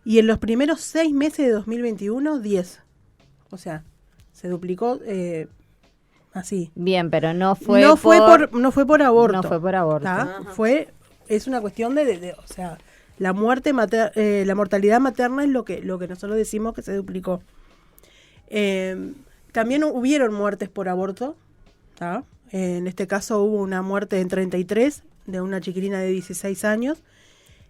Y en los primeros 6 meses de 2021, 10. O sea, se duplicó así. Bien, pero no fue No fue por aborto. No fue por aborto. ¿tá? Es una cuestión o sea, la mortalidad materna es lo que nosotros decimos que se duplicó. También hubieron muertes por aborto, ¿tá? En este caso hubo una muerte en 33 de una chiquilina de 16 años.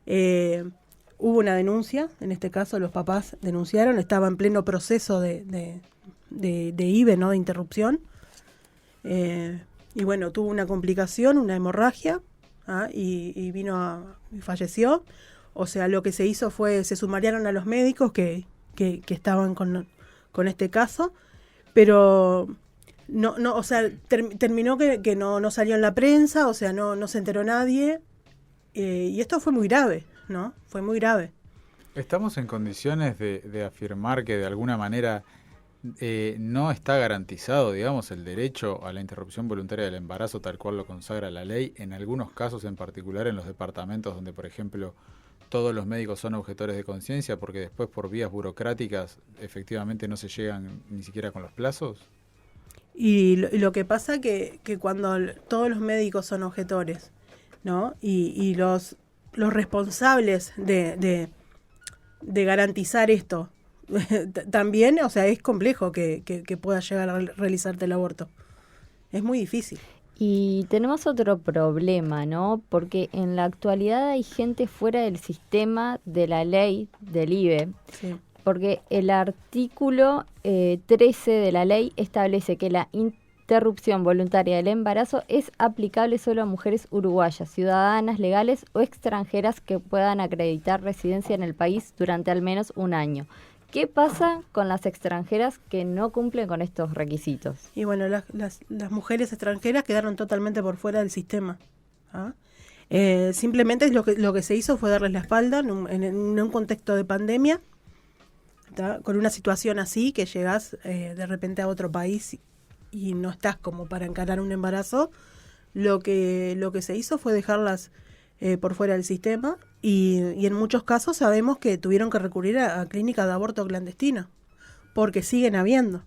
Hubo una denuncia, en este caso los papás denunciaron, estaba en pleno proceso de IVE, ¿no? De interrupción. Y bueno, tuvo una complicación, una hemorragia, y falleció. O sea, lo que se hizo fue, se sumariaron a los médicos que estaban con este caso, pero no, o sea, terminó que no salió en la prensa, o sea, no se enteró nadie, y esto fue muy grave, ¿no? Fue muy grave. ¿Estamos en condiciones de afirmar que de alguna manera no está garantizado, digamos, el derecho a la interrupción voluntaria del embarazo tal cual lo consagra la ley, en algunos casos en particular en los departamentos donde, por ejemplo, todos los médicos son objetores de conciencia porque después por vías burocráticas efectivamente no se llegan ni siquiera con los plazos? Y lo que pasa que cuando todos los médicos son objetores, ¿no? Y los responsables de garantizar esto también, o sea, es complejo que pueda llegar a realizarte el aborto. Es muy difícil. Y tenemos otro problema, ¿no? Porque en la actualidad hay gente fuera del sistema de la ley del IVE. Sí. Porque el artículo 13 de la ley establece que la interrupción voluntaria del embarazo es aplicable solo a mujeres uruguayas, ciudadanas legales o extranjeras que puedan acreditar residencia en el país durante al menos un año. ¿Qué pasa con las extranjeras que no cumplen con estos requisitos? Y bueno, las mujeres extranjeras quedaron totalmente por fuera del sistema. Simplemente lo que se hizo fue darles la espalda en un contexto de pandemia, ¿tá? Con una situación así, que llegas de repente a otro país y no estás como para encarar un embarazo. Lo que se hizo fue dejarlas por fuera del sistema y en muchos casos sabemos que tuvieron que recurrir a clínicas de aborto clandestino, porque siguen habiendo.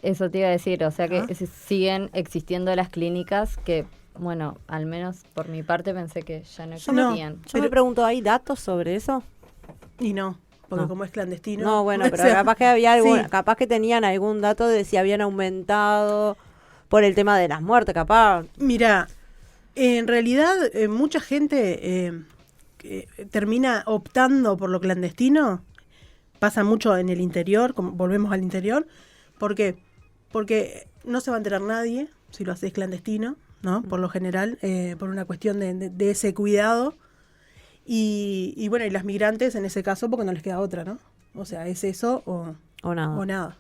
Eso te iba a decir, o sea que siguen existiendo las clínicas que, bueno, al menos por mi parte pensé que ya no existían. Yo me pregunto, ¿hay datos sobre eso? Y no, porque No. como es clandestino. No, bueno, pero o sea, capaz que había sí. capaz que tenían algún dato de si habían aumentado por el tema de las muertes, capaz. Mira, en realidad mucha gente que termina optando por lo clandestino, pasa mucho en el interior, volvemos al interior, ¿por qué? Porque no se va a enterar nadie si lo haces clandestino, ¿no? Por lo general, por una cuestión de ese cuidado. Y bueno, y las migrantes en ese caso porque no les queda otra, ¿no? O sea, es eso O nada. o nada.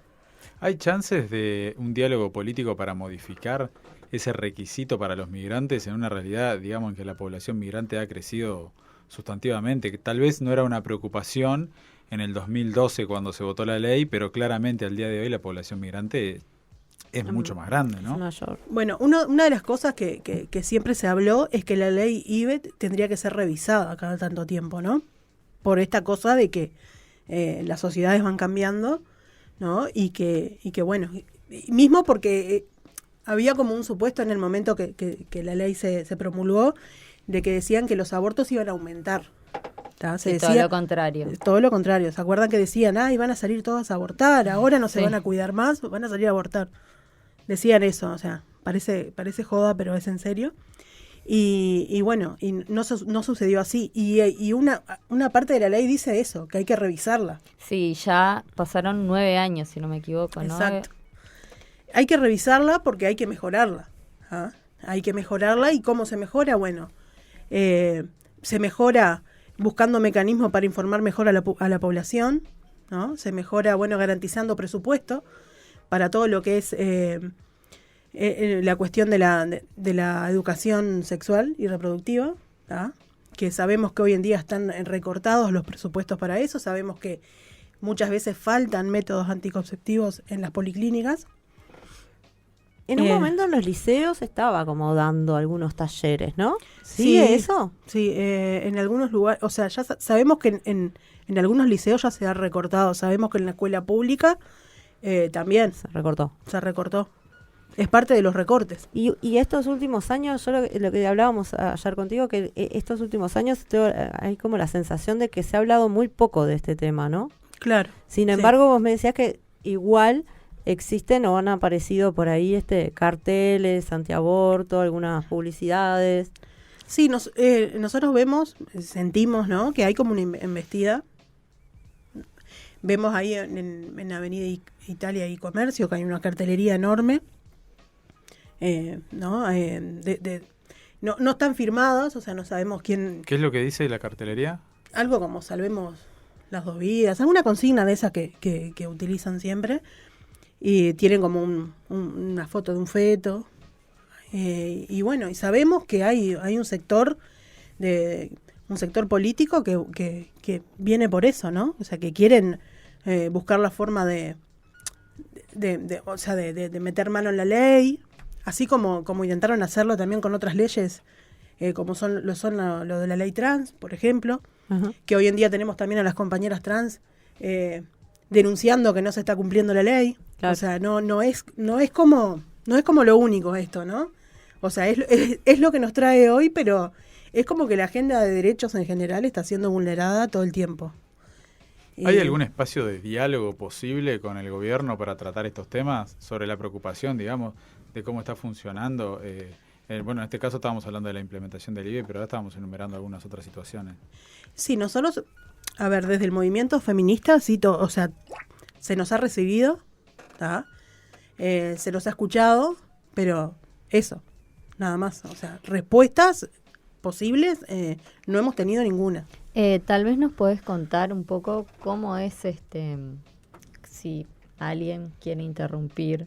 ¿Hay chances de un diálogo político para modificar ese requisito para los migrantes en una realidad, digamos, en que la población migrante ha crecido sustantivamente? Que tal vez no era una preocupación en el 2012 cuando se votó la ley, pero claramente al día de hoy la población migrante es mucho más grande, ¿no? Es mayor. Bueno, una de las cosas que siempre se habló es que la ley IBE tendría que ser revisada cada tanto tiempo, ¿no? Por esta cosa de que las sociedades van cambiando, ¿no? Y que bueno, mismo porque había como un supuesto en el momento que la ley se promulgó, de que decían que los abortos iban a aumentar. Se todo decía lo contrario. todo lo contrario. ¿Se acuerdan que decían, van a salir todas a abortar, ahora no se Sí. van a cuidar más, van a salir a abortar? Decían eso, o sea, parece joda, pero es en serio. Y bueno, y no sucedió así. Y una parte de la ley dice eso, que hay que revisarla. Sí, ya pasaron 9 años, si no me equivoco, ¿no? Exacto. Hay que revisarla porque hay que mejorarla. ¿Ah? Hay que mejorarla. ¿Y cómo se mejora? Bueno, se mejora buscando mecanismos para informar mejor a la población, ¿no? Se mejora, bueno, garantizando presupuesto para todo lo que es la cuestión de la educación sexual y reproductiva, ¿tá? Que sabemos que hoy en día están recortados los presupuestos para eso, sabemos que muchas veces faltan métodos anticonceptivos en las policlínicas. En un momento en los liceos estaba como dando algunos talleres, ¿no? Sí, ¿Sigue eso? Sí, en algunos lugares, o sea, ya sabemos que en algunos liceos ya se ha recortado, sabemos que en la escuela pública también Se recortó. se recortó. Es parte de los recortes. Y estos últimos años, yo lo que hablábamos ayer contigo, que estos últimos años hay como la sensación de que se ha hablado muy poco de este tema, ¿no? Claro. Sin sí. embargo, vos me decías que igual existen o han aparecido por ahí carteles antiaborto, algunas publicidades. Sí, nosotros vemos, sentimos, ¿no? Que hay como una embestida. Vemos ahí en Avenida Italia y Comercio que hay una cartelería enorme, ¿no? No están firmadas, o sea, no sabemos quién. ¿Qué es lo que dice la cartelería? Algo como salvemos las 2 vidas, alguna consigna de esas que utilizan siempre. Y tienen como una foto de un feto. Y bueno, y sabemos que hay un sector político que viene por eso, ¿no? O sea, que quieren buscar la forma de meter mano en la ley, así como intentaron hacerlo también con otras leyes, como son lo de la ley trans, por ejemplo, Ajá. que hoy en día tenemos también a las compañeras trans denunciando que no se está cumpliendo la ley. Claro. O sea, no es como lo único esto, ¿no? O sea, es lo que nos trae hoy, pero es como que la agenda de derechos en general está siendo vulnerada todo el tiempo. ¿Hay algún espacio de diálogo posible con el gobierno para tratar estos temas sobre la preocupación, digamos, de cómo está funcionando? Bueno, en este caso estábamos hablando de la implementación del IBE, pero ahora estábamos enumerando algunas otras situaciones. Sí, nosotros, a ver, desde el movimiento feminista, sí, o sea, se nos ha recibido, ¿tá? Se nos ha escuchado, pero eso, nada más. O sea, respuestas posibles no hemos tenido ninguna. Tal vez nos podés contar un poco cómo es si alguien quiere interrumpir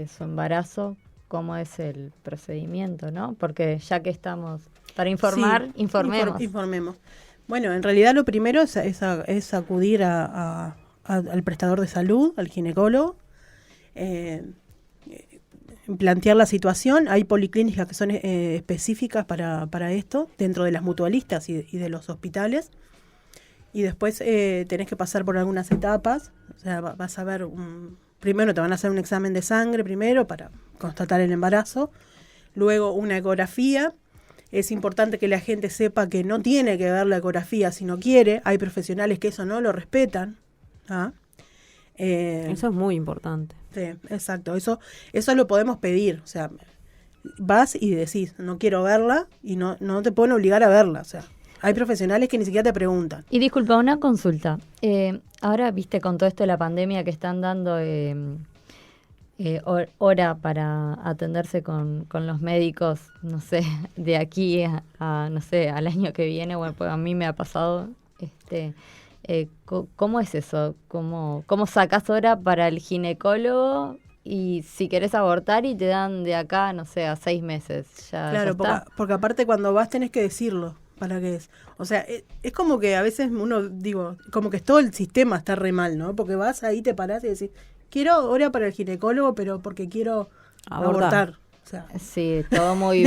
su embarazo, cómo es el procedimiento, ¿no? Porque ya que estamos para informar, Sí, informemos. informemos. Bueno, en realidad lo primero es acudir al prestador de salud, al ginecólogo, plantear la situación. Hay policlínicas que son específicas para esto, dentro de las mutualistas y de los hospitales. Y después tenés que pasar por algunas etapas. O sea, vas a ver, primero te van a hacer un examen de sangre primero para constatar el embarazo. Luego una ecografía. Es importante que la gente sepa que no tiene que ver la ecografía si no quiere. Hay profesionales que eso no lo respetan. ¿Ah? Eso es muy importante. Sí, exacto. Eso lo podemos pedir. O sea, vas y decís, no quiero verla, y no te pueden obligar a verla. O sea, hay profesionales que ni siquiera te preguntan. Y disculpa, una consulta. Ahora, viste, con todo esto de la pandemia que están dando hora para atenderse con los médicos, no sé, de aquí no sé, al año que viene. Bueno, pues a mí me ha pasado. ¿Cómo es eso? ¿Cómo sacas hora para el ginecólogo? Y si querés abortar y te dan de acá, no sé, a 6 meses. Claro, porque aparte cuando vas tenés que decirlo para qué es. O sea, es como que a veces uno, digo, como que todo el sistema está re mal, ¿no? Porque vas ahí, te parás y decís, quiero hora para el ginecólogo, pero porque quiero abortar. O sea, sí, todo muy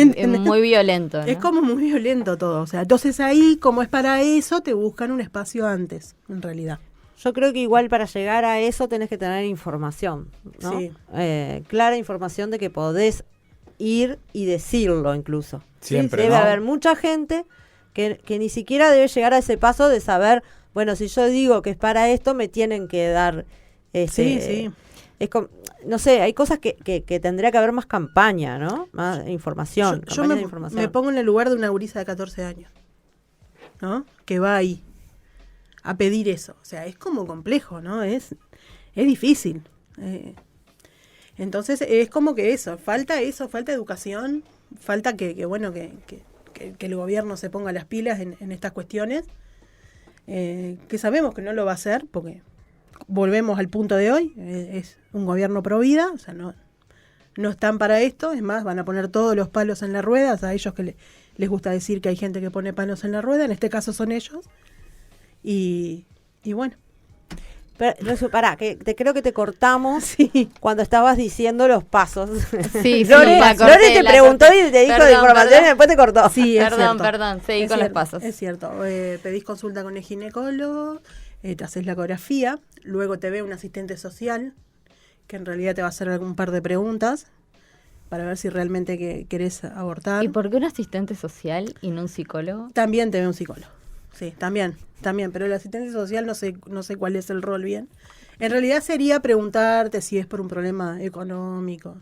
violento, ¿no? Es como muy violento todo. O sea, entonces ahí, como es para eso, te buscan un espacio antes, en realidad. Yo creo que igual para llegar a eso tenés que tener información, ¿no? Sí. Clara información de que podés ir y decirlo incluso. Siempre, Debe ¿no? haber mucha gente que ni siquiera debe llegar a ese paso de saber, bueno, si yo digo que es para esto, me tienen que dar... Sí. Es como, no sé, hay cosas que tendría que haber más campaña, ¿no? Más información. Yo campaña de información. me pongo en el lugar de una gurisa de 14 años, ¿no? Que va ahí a pedir eso. O sea, es como complejo, ¿no? Es difícil. Entonces, es como que falta educación, falta que el gobierno se ponga las pilas en estas cuestiones, que sabemos que no lo va a hacer, porque volvemos al punto de hoy, es un gobierno pro vida, o sea, no están para esto, es más, van a poner todos los palos en las ruedas, a ellos que les gusta decir que hay gente que pone palos en la rueda, en este caso son ellos, y bueno. Pero, pará, creo que te cortamos Sí. cuando estabas diciendo los pasos. Sí, Lore te preguntó y te dijo de información y después te cortó. Sí, es cierto. Perdón, seguí con los pasos. Es cierto, pedís consulta con el ginecólogo, te haces la ecografía, luego te ve un asistente social, que en realidad te va a hacer algún par de preguntas para ver si realmente querés abortar. ¿Y por qué un asistente social y no un psicólogo? También te ve un psicólogo. Sí, también, pero el asistente social no sé cuál es el rol bien. En realidad sería preguntarte si es por un problema económico.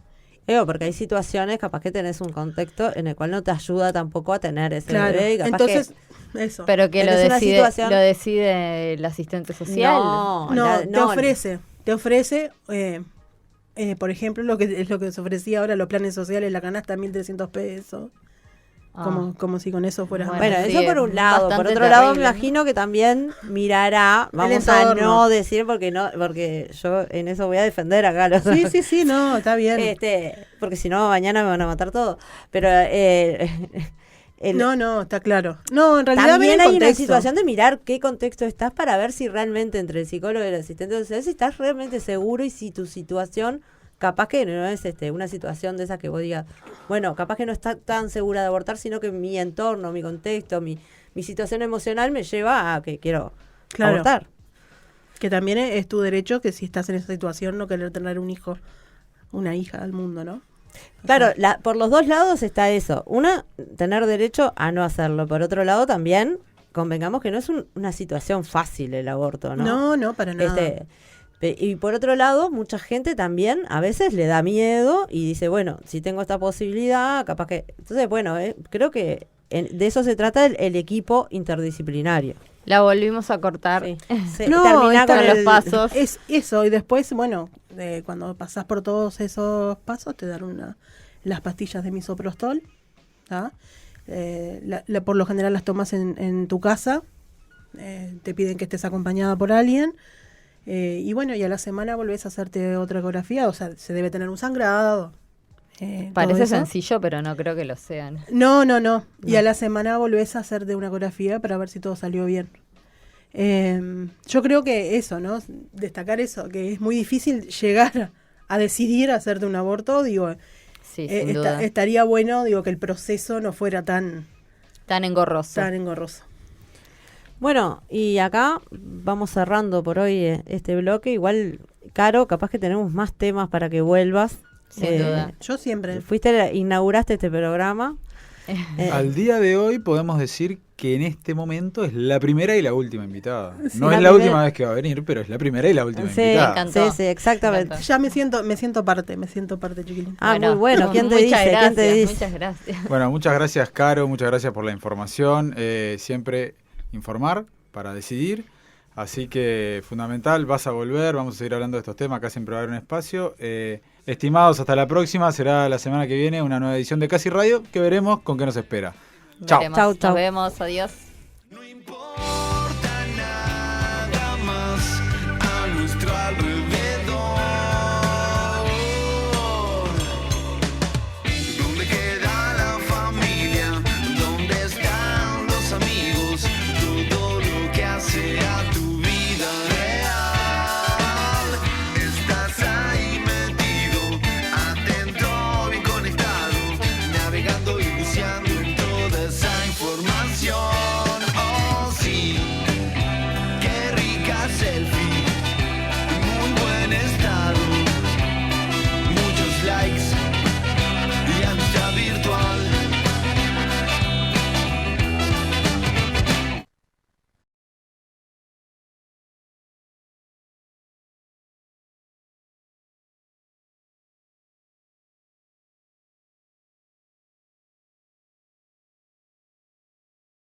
Porque hay situaciones, capaz que tenés un contexto en el cual no te ayuda tampoco a tener ese Claro, bebé. Y capaz entonces, eso. Pero que lo tenés una situación- decide el asistente social. Te ofrece, por ejemplo, lo que es lo que se ofrecía ahora, los planes sociales, la canasta, 1.300 pesos. Como si con eso fuera... Bueno, sí, eso por un lado. Por bastante otro lado, me terrible, ¿no? imagino que también mirará, vamos a entorno. no decir porque yo en eso voy a defender acá. Sí, no, está bien. Porque si no, mañana me van a matar todo. Pero No, está claro. No, en realidad también ve el hay una contexto. situación de mirar qué contexto estás para ver si realmente entre el psicólogo y el asistente social, si estás realmente seguro y si tu situación, capaz que no es una situación de esas que vos digas, bueno, capaz que no está tan segura de abortar, sino que mi entorno, mi contexto, mi situación emocional me lleva a que quiero abortar. Que también es tu derecho que si estás en esa situación no querer tener un hijo, una hija al mundo, ¿no? Claro, por los dos lados está eso. Una, tener derecho a no hacerlo. Por otro lado, también convengamos que no es una situación fácil el aborto, ¿no? No, para nada. Y por otro lado, mucha gente también a veces le da miedo y dice, bueno, si tengo esta posibilidad, capaz que... Entonces, bueno, creo que de eso se trata el equipo interdisciplinario. La volvimos a cortar. Sí. No, Terminá con con los pasos. Es eso, y después, bueno, cuando pasás por todos esos pasos, te dan las pastillas de misoprostol, ¿tá? Por lo general las tomas en tu casa, te piden que estés acompañada por alguien, y bueno, y a la semana volvés a hacerte otra ecografía, o sea, se debe tener un sangrado. Parece sencillo, pero no creo que lo sean. No. Y a la semana volvés a hacerte una ecografía para ver si todo salió bien. Yo creo que eso, ¿no? Destacar eso, que es muy difícil llegar a decidir hacerte un aborto, digo, Sí, sin duda. estaría bueno, digo, que el proceso no fuera tan engorroso. Bueno, y acá vamos cerrando por hoy este bloque. Igual, Caro, capaz que tenemos más temas para que vuelvas. Sin duda. Yo siempre. Inauguraste este programa. Al día de hoy podemos decir que en este momento es la primera y la última invitada. Sí, no la es la primera. última vez que va a venir, pero es la primera y la última invitada. encantó. Sí, exactamente. Me encantó. Ya me siento parte, chiquilín. Ah, muy bueno. ¿Quién te muchas dice? gracias, ¿Quién te dice? Muchas gracias. Bueno, muchas gracias, Caro, muchas gracias por la información. Siempre informar para decidir. Así que fundamental, vas a volver, vamos a seguir hablando de estos temas, acá siempre va a haber un espacio. Estimados, hasta la próxima, será la semana que viene una nueva edición de Casi Radio, que veremos con qué nos espera. Chao. Nos vemos, adiós. No importa.